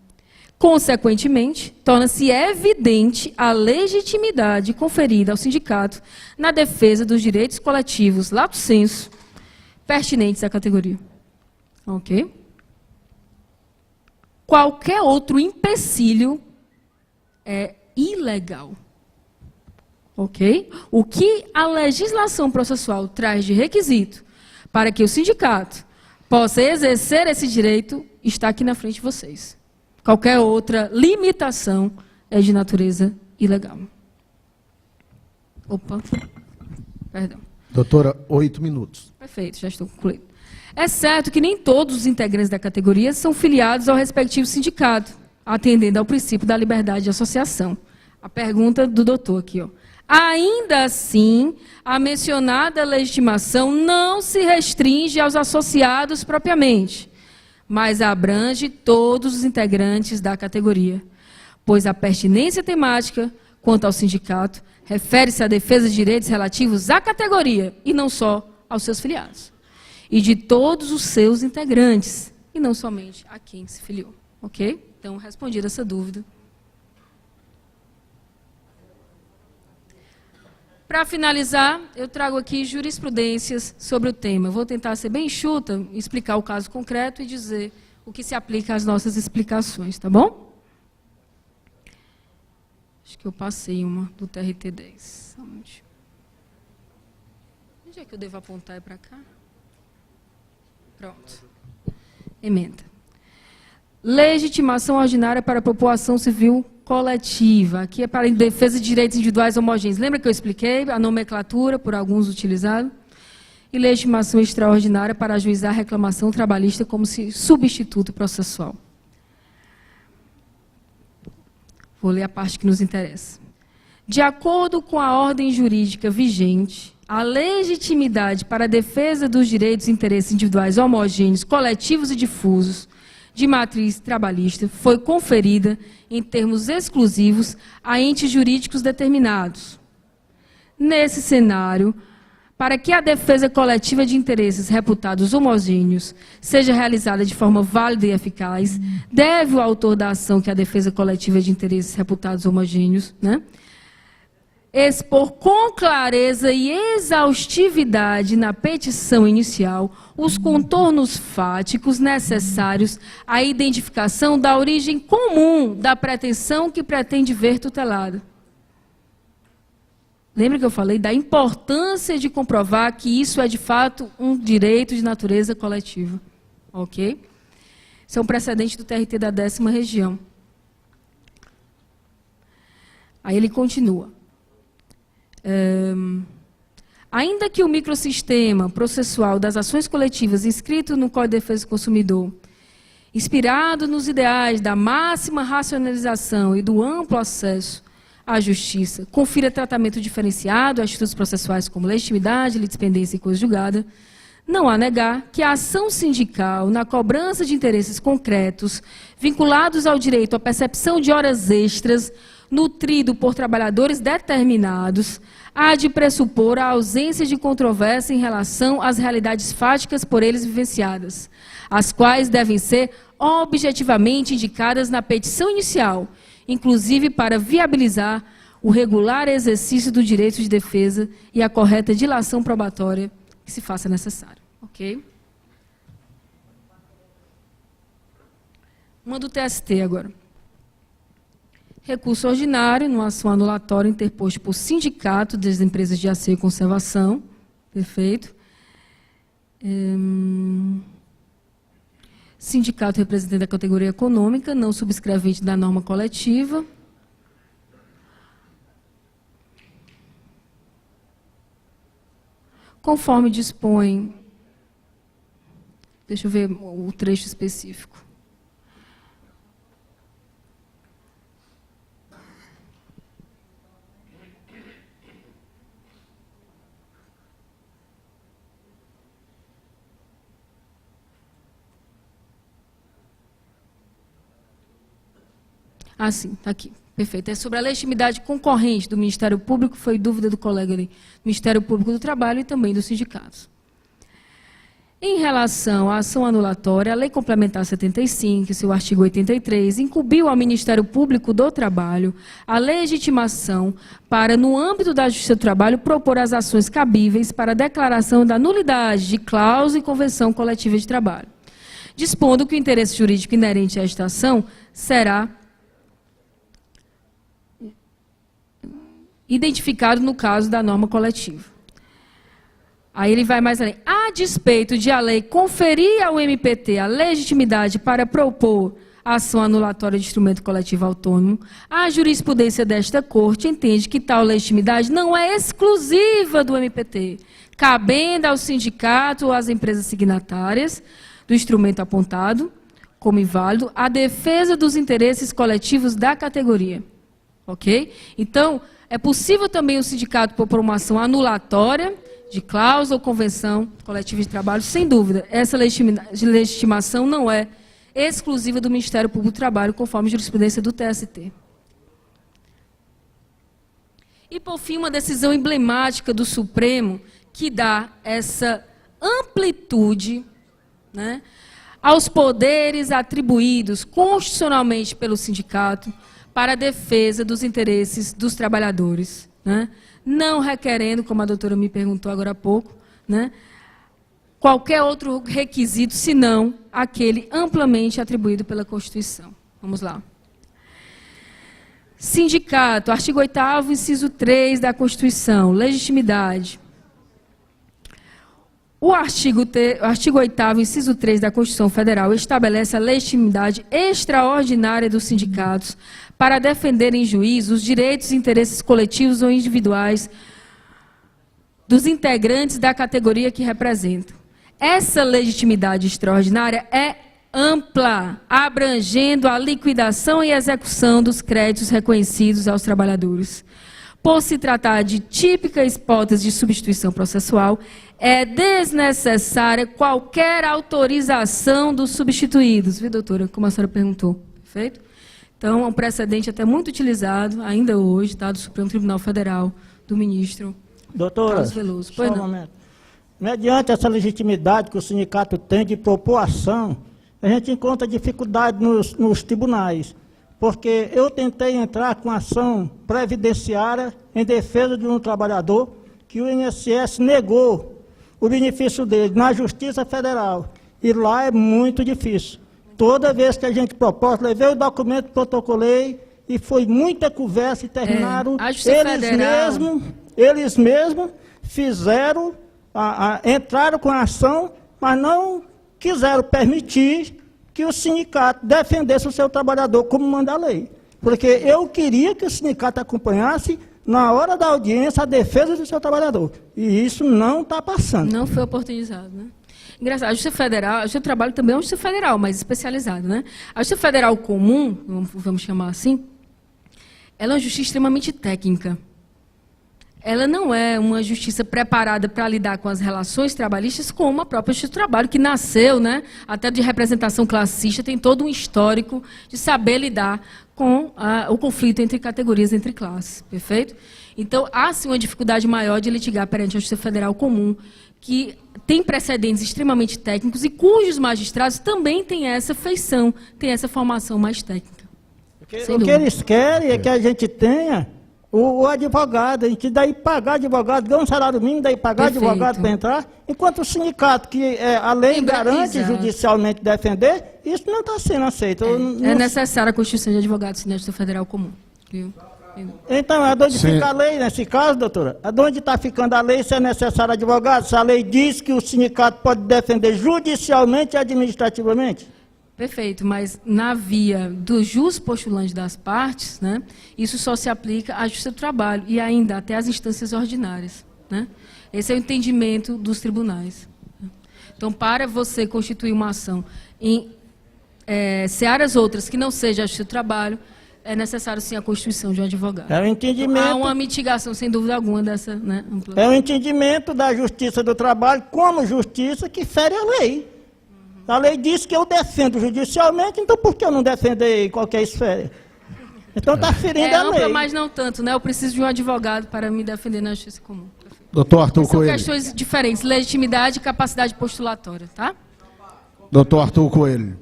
Consequentemente, torna-se evidente a legitimidade conferida ao sindicato na defesa dos direitos coletivos, lato sensu, pertinentes à categoria. Ok? Qualquer outro empecilho é ilegal. Ok? O que a legislação processual traz de requisito para que o sindicato possa exercer esse direito está aqui na frente de vocês. Qualquer outra limitação é de natureza ilegal. Opa, perdão. Doutora, 8 minutos. Perfeito, já estou concluindo. É certo que nem todos os integrantes da categoria são filiados ao respectivo sindicato, atendendo ao princípio da liberdade de associação. A pergunta do doutor aqui, ó. Ainda assim, a mencionada legitimação não se restringe aos associados propriamente, mas abrange todos os integrantes da categoria, pois a pertinência temática, quanto ao sindicato, refere-se à defesa de direitos relativos à categoria, e não só aos seus filiados, e de todos os seus integrantes, e não somente a quem se filiou. Ok? Então, respondida essa dúvida. Para finalizar, eu trago aqui jurisprudências sobre o tema. Eu vou tentar ser bem enxuta, explicar o caso concreto e dizer o que se aplica às nossas explicações, tá bom? Acho que eu passei uma do TRT 10. Onde é que eu devo apontar? É para cá? Pronto. Emenda. Legitimação ordinária para a população civil coletiva. Aqui é para a defesa de direitos individuais homogêneos. Lembra que eu expliquei a nomenclatura, por alguns utilizada? E legitimação extraordinária para ajuizar a reclamação trabalhista como substituto processual. Vou ler a parte que nos interessa. De acordo com a ordem jurídica vigente, a legitimidade para a defesa dos direitos e interesses individuais homogêneos, coletivos e difusos de matriz trabalhista foi conferida em termos exclusivos a entes jurídicos determinados. Nesse cenário, para que a defesa coletiva de interesses reputados homogêneos seja realizada de forma válida e eficaz, deve o autor da ação que a defesa coletiva de interesses reputados homogêneos, né, expor com clareza e exaustividade na petição inicial os contornos fáticos necessários à identificação da origem comum da pretensão que pretende ver tutelada. Lembra que eu falei da importância de comprovar que isso é, de fato, um direito de natureza coletiva. Ok? Isso é um precedente do TRT da 10ª região. Aí ele continua. Ainda que o microsistema processual das ações coletivas inscrito no Código de Defesa do Consumidor, inspirado nos ideais da máxima racionalização e do amplo acesso à Justiça confira tratamento diferenciado a institutos processuais como legitimidade, litispendência e coisa julgada, não há negar que a ação sindical na cobrança de interesses concretos vinculados ao direito à percepção de horas extras nutrido por trabalhadores determinados há de pressupor a ausência de controvérsia em relação às realidades fáticas por eles vivenciadas, as quais devem ser objetivamente indicadas na petição inicial, inclusive para viabilizar o regular exercício do direito de defesa e a correta dilação probatória que se faça necessário. Ok? Uma do TST agora. Recurso ordinário, numa ação anulatória interposto por sindicato das empresas de asseio e conservação. Perfeito. Sindicato representante da categoria econômica, não subscrevente da norma coletiva. Conforme dispõe... Deixa eu ver o trecho específico. Ah, sim, está aqui. Perfeito. É sobre a legitimidade concorrente do Ministério Público, foi dúvida do colega ali, do Ministério Público do Trabalho e também dos sindicatos. Em relação à ação anulatória, a Lei Complementar 75, seu artigo 83, incumbiu ao Ministério Público do Trabalho a legitimação para, no âmbito da Justiça do Trabalho, propor as ações cabíveis para a declaração da nulidade de cláusula e convenção coletiva de trabalho, dispondo que o interesse jurídico inerente a esta ação será identificado no caso da norma coletiva. Aí ele vai mais além. A despeito de a lei conferir ao MPT a legitimidade para propor a ação anulatória de instrumento coletivo autônomo, a jurisprudência desta Corte entende que tal legitimidade não é exclusiva do MPT, cabendo ao sindicato ou às empresas signatárias do instrumento apontado como inválido a defesa dos interesses coletivos da categoria. Ok? Então, é possível também o sindicato propor uma ação anulatória de cláusula ou convenção coletiva de trabalho, sem dúvida. Essa legitimação não é exclusiva do Ministério Público do Trabalho, conforme a jurisprudência do TST. E, por fim, uma decisão emblemática do Supremo que dá essa amplitude, né, aos poderes atribuídos constitucionalmente pelo sindicato para a defesa dos interesses dos trabalhadores, né? Não requerendo, como a doutora me perguntou agora há pouco, né, qualquer outro requisito, senão aquele amplamente atribuído pela Constituição. Vamos lá. Sindicato, artigo 8º, inciso 3 da Constituição, legitimidade. O artigo 8º, inciso 3 da Constituição Federal estabelece a legitimidade extraordinária dos sindicatos para defender em juízo os direitos e interesses coletivos ou individuais dos integrantes da categoria que representam. Essa legitimidade extraordinária é ampla, abrangendo a liquidação e execução dos créditos reconhecidos aos trabalhadores. Por se tratar de típica hipótese de substituição processual, é desnecessária qualquer autorização dos substituídos. Viu, doutora? Como a senhora perguntou. Perfeito? Então, é um precedente até muito utilizado, ainda hoje, tá, do Supremo Tribunal Federal, do ministro Carlos Veloso. Pois não. Um momento. Mediante essa legitimidade que o sindicato tem de propor ação, a gente encontra dificuldade nos tribunais, porque eu tentei entrar com ação previdenciária em defesa de um trabalhador que o INSS negou o benefício dele na Justiça Federal, e lá é muito difícil. Toda vez que a gente propôs, levei o documento, protocolei, e foi muita conversa e terminaram. Eles mesmos fizeram, entraram com a ação, mas não quiseram permitir que o sindicato defendesse o seu trabalhador como manda a lei. Porque eu queria que o sindicato acompanhasse, na hora da audiência, a defesa do seu trabalhador. E isso não está passando. Não foi oportunizado, né? Engraçado, a Justiça Federal, a Justiça do Trabalho também é uma Justiça Federal, mas especializada, né? A Justiça Federal comum, vamos chamar assim, ela é uma justiça extremamente técnica. Ela não é uma justiça preparada para lidar com as relações trabalhistas como a própria Justiça do Trabalho, que nasceu, né, até de representação classista, tem todo um histórico de saber lidar com o conflito entre categorias, entre classes, perfeito? Então, há sim uma dificuldade maior de litigar perante a Justiça Federal Comum, que tem precedentes extremamente técnicos e cujos magistrados também têm essa feição, têm essa formação mais técnica. O que eles querem é que a gente tenha o advogado, a gente daí pagar advogado, ganha um salário mínimo, daí pagar Perfeito. advogado para entrar, enquanto o sindicato, que a lei garante Exato. judicialmente defender, isso não está sendo aceito. É necessária a constituição de advogados na Justiça Federal Comum. Viu? Então, aonde Sim. fica a lei nesse caso, doutora? Aonde está ficando a lei se é necessário advogado? Se a lei diz que o sindicato pode defender judicialmente e administrativamente? Perfeito, mas na via do jus postulante das partes, né, isso só se aplica à Justiça do Trabalho e ainda até às instâncias ordinárias. Né? Esse é o entendimento dos tribunais. Então, para você constituir uma ação em searas outras que não seja a Justiça do Trabalho, é necessário sim a constituição de um advogado. É o entendimento. Há uma mitigação, sem dúvida alguma, dessa, né, ampla. É o entendimento da Justiça do Trabalho como justiça que fere a lei. A lei diz que eu defendo judicialmente, então por que eu não defender em qualquer esfera? Então está ferindo É a ampla, lei. mas não tanto, né? Eu preciso de um advogado para me defender na Justiça Comum. Doutor Arthur São Coelho. questões diferentes, legitimidade e capacidade postulatória, tá? Doutor Arthur Coelho.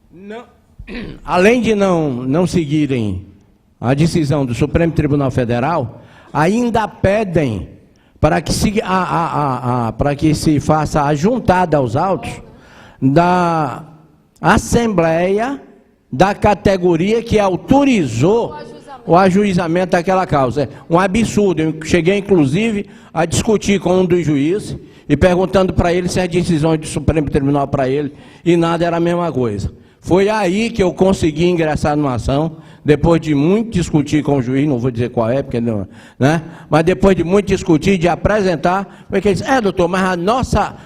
Não, além de não seguirem a decisão do Supremo Tribunal Federal, ainda pedem para que se faça a juntada aos autos da Assembleia da categoria que autorizou o ajuizamento daquela causa. É um absurdo. Eu cheguei, inclusive, a discutir com um dos juízes e perguntando para ele se as decisões do Supremo Tribunal para ele, e nada era a mesma coisa. Foi aí que eu consegui ingressar numa ação, depois de muito discutir com o juiz, não vou dizer qual é, porque não, né? Mas depois de muito discutir, de apresentar, porque ele disse, doutor, mas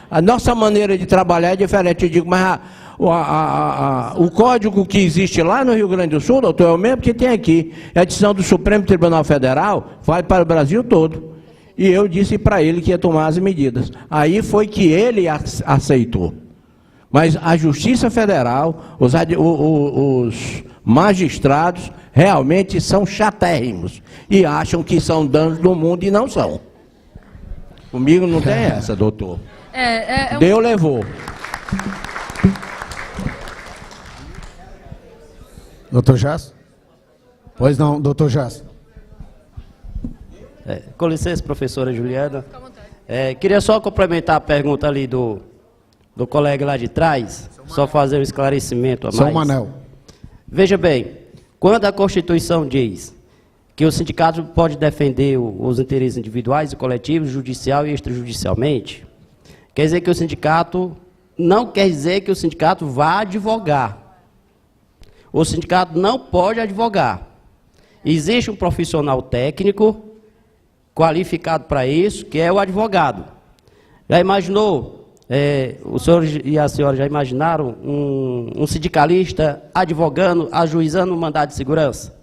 a nossa maneira de trabalhar é diferente. Eu digo, mas o código que existe lá no Rio Grande do Sul, doutor, é o mesmo que tem aqui. A decisão do Supremo Tribunal Federal vale para o Brasil todo. E eu disse para ele que ia tomar as medidas. Aí foi que ele aceitou. Mas a Justiça Federal, os magistrados, realmente são chatérrimos. E acham que são danos do mundo e não são. Comigo não tem essa, doutor. Deus levou. Doutor Jasso? Pois não, doutor Jasso. Com licença, professora Juliana. Queria só complementar a pergunta ali do colega lá de trás, só fazer um esclarecimento a mais. São Manel. Veja bem, quando a Constituição diz que o sindicato pode defender os interesses individuais e coletivos, judicial e extrajudicialmente, quer dizer que o sindicato, não quer dizer que o sindicato vá advogar. O sindicato não pode advogar. Existe um profissional técnico qualificado para isso, que é o advogado. Já imaginou, o senhor e a senhora já imaginaram um sindicalista advogando, ajuizando um mandado de segurança,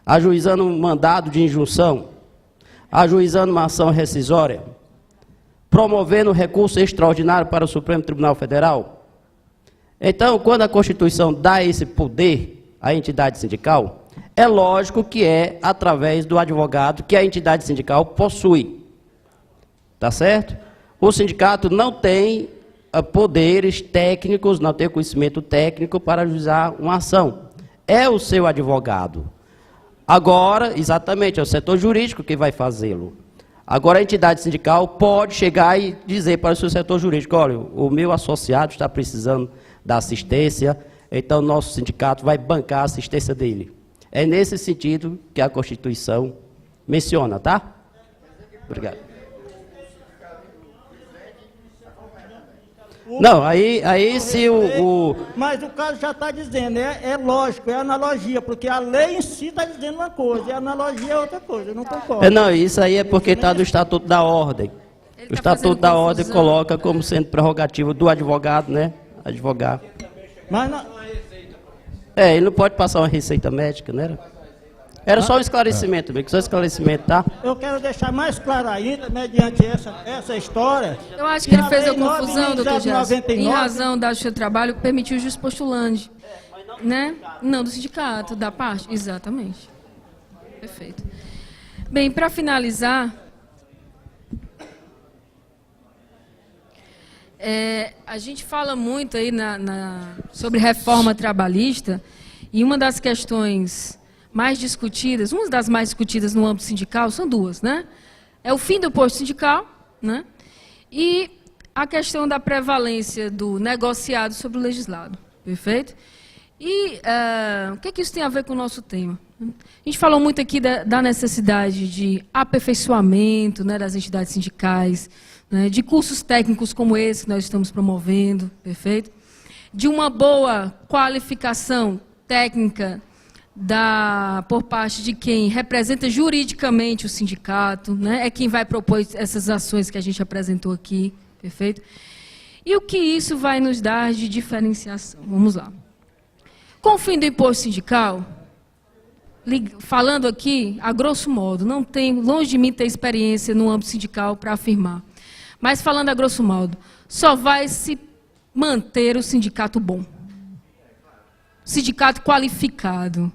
ajuizando um mandado de injunção, ajuizando uma ação rescisória, promovendo recurso extraordinário para o Supremo Tribunal Federal? Então, quando a Constituição dá esse poder à entidade sindical, é lógico que é através do advogado que a entidade sindical possui. Tá certo? O sindicato não tem poderes técnicos, não tem conhecimento técnico para ajuizar uma ação. É o seu advogado. Agora, exatamente, é o setor jurídico que vai fazê-lo. Agora, a entidade sindical pode chegar e dizer para o seu setor jurídico, olha, o meu associado está precisando da assistência, então o nosso sindicato vai bancar a assistência dele. É nesse sentido que a Constituição menciona, tá? Obrigado. Não, aí se Mas o caso já está dizendo, é lógico, é analogia, porque a lei em si está dizendo uma coisa, e a analogia é outra coisa, eu não concordo. Não, isso aí é porque está no Estatuto da Ordem. O Estatuto da Ordem coloca como sendo prerrogativa do advogado, né? Advogar. Mas não, Ele não pode passar uma receita médica, né? Era só um esclarecimento, só um esclarecimento, tá? eu quero deixar mais claro ainda, mediante essa história. Eu acho que ele fez a lei confusão, doutor Gerson. 9.099, Em razão do seu trabalho, permitiu o jus postulante. Né? Não, do sindicato, da parte. Exatamente. Perfeito. Bem, para finalizar, a gente fala muito aí sobre reforma trabalhista, e uma das questões mais discutidas, uma das mais discutidas no âmbito sindical, são duas, né? É o fim do posto sindical, né? E a questão da prevalência do negociado sobre o legislado. Perfeito? E o que isso tem a ver com o nosso tema? A gente falou muito aqui da necessidade de aperfeiçoamento, né, das entidades sindicais, né, de cursos técnicos como esse que nós estamos promovendo, perfeito? De uma boa qualificação técnica por parte de quem representa juridicamente o sindicato, né, é quem vai propor essas ações que a gente apresentou aqui, perfeito? E o que isso vai nos dar de diferenciação? Vamos lá. Com o fim do imposto sindical, falando aqui, a grosso modo, não tenho, longe de mim ter experiência no âmbito sindical para afirmar, mas falando a grosso modo, só vai se manter o sindicato bom. Sindicato qualificado,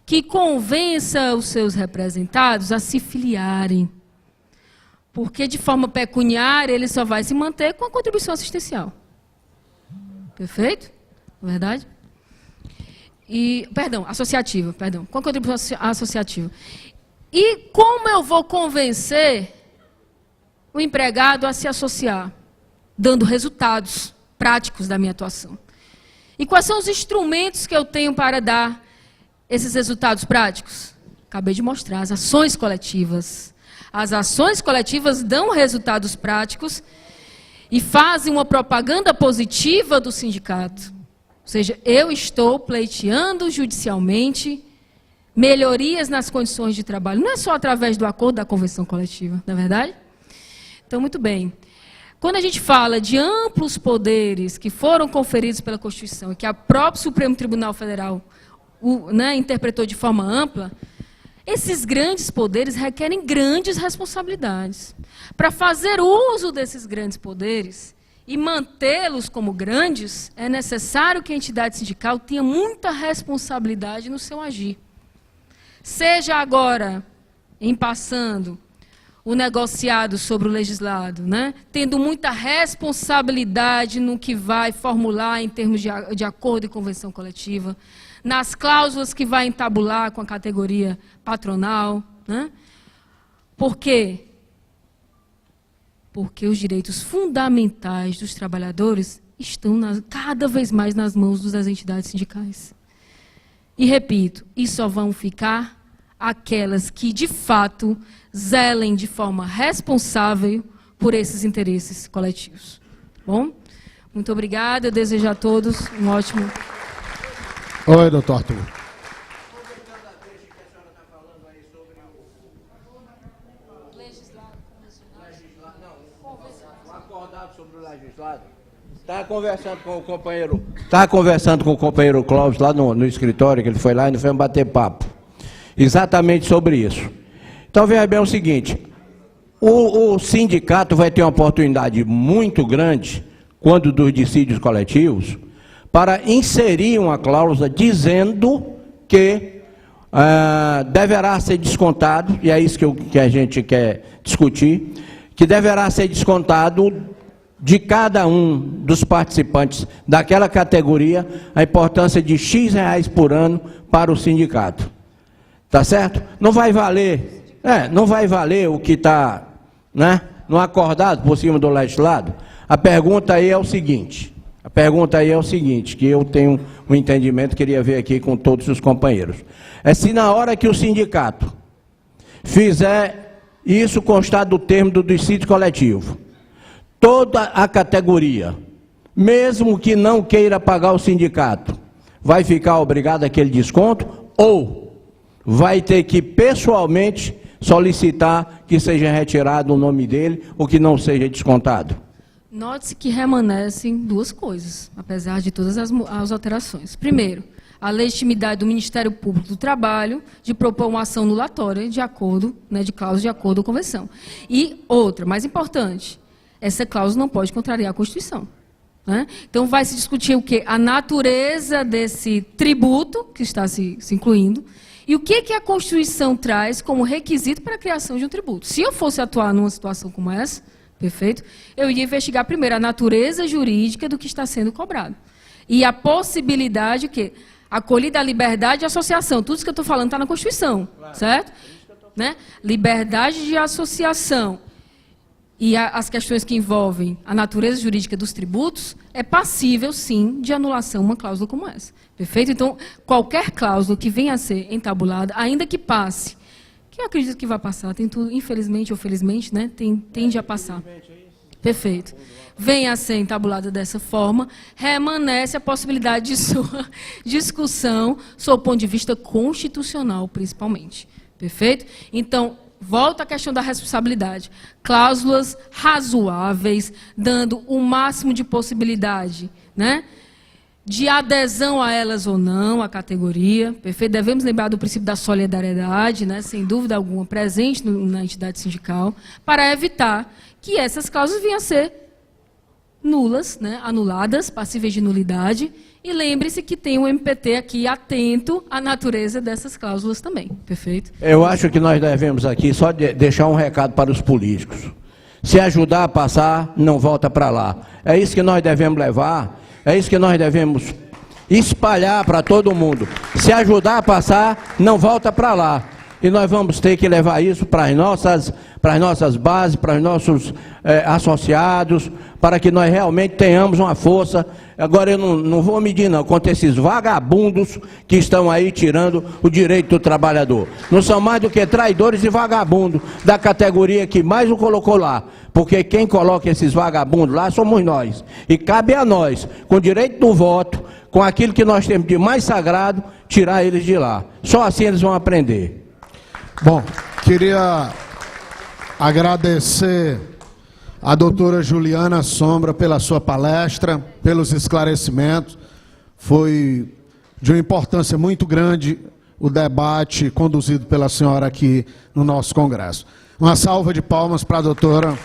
que convença os seus representados a se filiarem. Porque, de forma pecuniária, ele só vai se manter com a contribuição assistencial. Perfeito? Não é verdade? Associativa, com a contribuição associativa. E como eu vou convencer o empregado a se associar? Dando resultados práticos da minha atuação. E quais são os instrumentos que eu tenho para dar esses resultados práticos? Acabei de mostrar, as ações coletivas. As ações coletivas dão resultados práticos e fazem uma propaganda positiva do sindicato. Ou seja, eu estou pleiteando judicialmente melhorias nas condições de trabalho. Não é só através do acordo da convenção coletiva, não é verdade? Então, muito bem. Quando a gente fala de amplos poderes que foram conferidos pela Constituição e que o próprio Supremo Tribunal Federal interpretou de forma ampla, esses grandes poderes requerem grandes responsabilidades. Para fazer uso desses grandes poderes e mantê-los como grandes, é necessário que a entidade sindical tenha muita responsabilidade no seu agir. Seja agora, em passando o negociado sobre o legislado, né? Tendo muita responsabilidade no que vai formular em termos de acordo e convenção coletiva, nas cláusulas que vai entabular com a categoria patronal. Né? Por quê? Porque os direitos fundamentais dos trabalhadores estão cada vez mais nas mãos das entidades sindicais. E repito, e só vão ficar aquelas que, de fato, zelem de forma responsável por esses interesses coletivos. Bom? Muito obrigada, eu desejo a todos um ótimo... Oi, doutor Arthur. Estava conversando com o companheiro Clóvis lá no escritório, que ele foi lá e nós fomos bater papo. Exatamente sobre isso. Então, veja bem o seguinte, o sindicato vai ter uma oportunidade muito grande, quando dos dissídios coletivos, para inserir uma cláusula dizendo que deverá ser descontado, e é isso que a gente quer discutir, que deverá ser descontado de cada um dos participantes daquela categoria a importância de X reais por ano para o sindicato. Tá certo? Não vai valer, não vai valer o que está, né, no acordado por cima do legislado. A pergunta aí é o seguinte, que eu tenho um entendimento, queria ver aqui com todos os companheiros. É se na hora que o sindicato fizer isso constar do termo do dissídio coletivo, toda a categoria, mesmo que não queira pagar o sindicato, vai ficar obrigado àquele desconto ou vai ter que pessoalmente solicitar que seja retirado o nome dele ou que não seja descontado? Note-se que remanescem duas coisas, apesar de todas as alterações. Primeiro, a legitimidade do Ministério Público do Trabalho de propor uma ação anulatória de acordo, de cláusula de acordo com a convenção. E outra, mais importante, essa cláusula não pode contrariar a Constituição. Então, vai se discutir o quê? A natureza desse tributo que está se incluindo e o que a Constituição traz como requisito para a criação de um tributo. Se eu fosse atuar numa situação como essa, perfeito, eu iria investigar primeiro a natureza jurídica do que está sendo cobrado. E a possibilidade que acolhida à liberdade de associação, tudo isso que eu estou falando está na Constituição, claro, certo? Liberdade de associação e as questões que envolvem a natureza jurídica dos tributos, é passível, sim, de anulação uma cláusula como essa. Perfeito? Então, qualquer cláusula que venha a ser entabulada, ainda que passe, que eu acredito que vai passar, tem tudo, infelizmente ou felizmente, tende a passar. Perfeito. Venha a ser entabulada dessa forma, remanesce a possibilidade de sua discussão, sob o ponto de vista constitucional, principalmente. Perfeito? Então, volta à questão da responsabilidade. Cláusulas razoáveis, dando o máximo de possibilidade, de adesão a elas ou não, a categoria. Perfeito? Devemos lembrar do princípio da solidariedade, sem dúvida alguma, presente na entidade sindical, para evitar que essas cláusulas venham a ser nulas, anuladas, passíveis de nulidade. E lembre-se que tem um MPT aqui atento à natureza dessas cláusulas também. Perfeito? Eu acho que nós devemos aqui só deixar um recado para os políticos. Se ajudar a passar, não volta para lá. É isso que nós devemos levar, é isso que nós devemos espalhar para todo mundo. Se ajudar a passar, não volta para lá. E nós vamos ter que levar isso para as nossas bases, para os nossos associados, para que nós realmente tenhamos uma força. Agora eu não vou medir não, contra esses vagabundos que estão aí tirando o direito do trabalhador. Não são mais do que traidores e vagabundos da categoria que mais o colocou lá. Porque quem coloca esses vagabundos lá somos nós. E cabe a nós, com o direito do voto, com aquilo que nós temos de mais sagrado, tirar eles de lá. Só assim eles vão aprender. Bom, queria agradecer a doutora Juliana Sombra pela sua palestra, pelos esclarecimentos. Foi de uma importância muito grande o debate conduzido pela senhora aqui no nosso congresso. Uma salva de palmas para a doutora.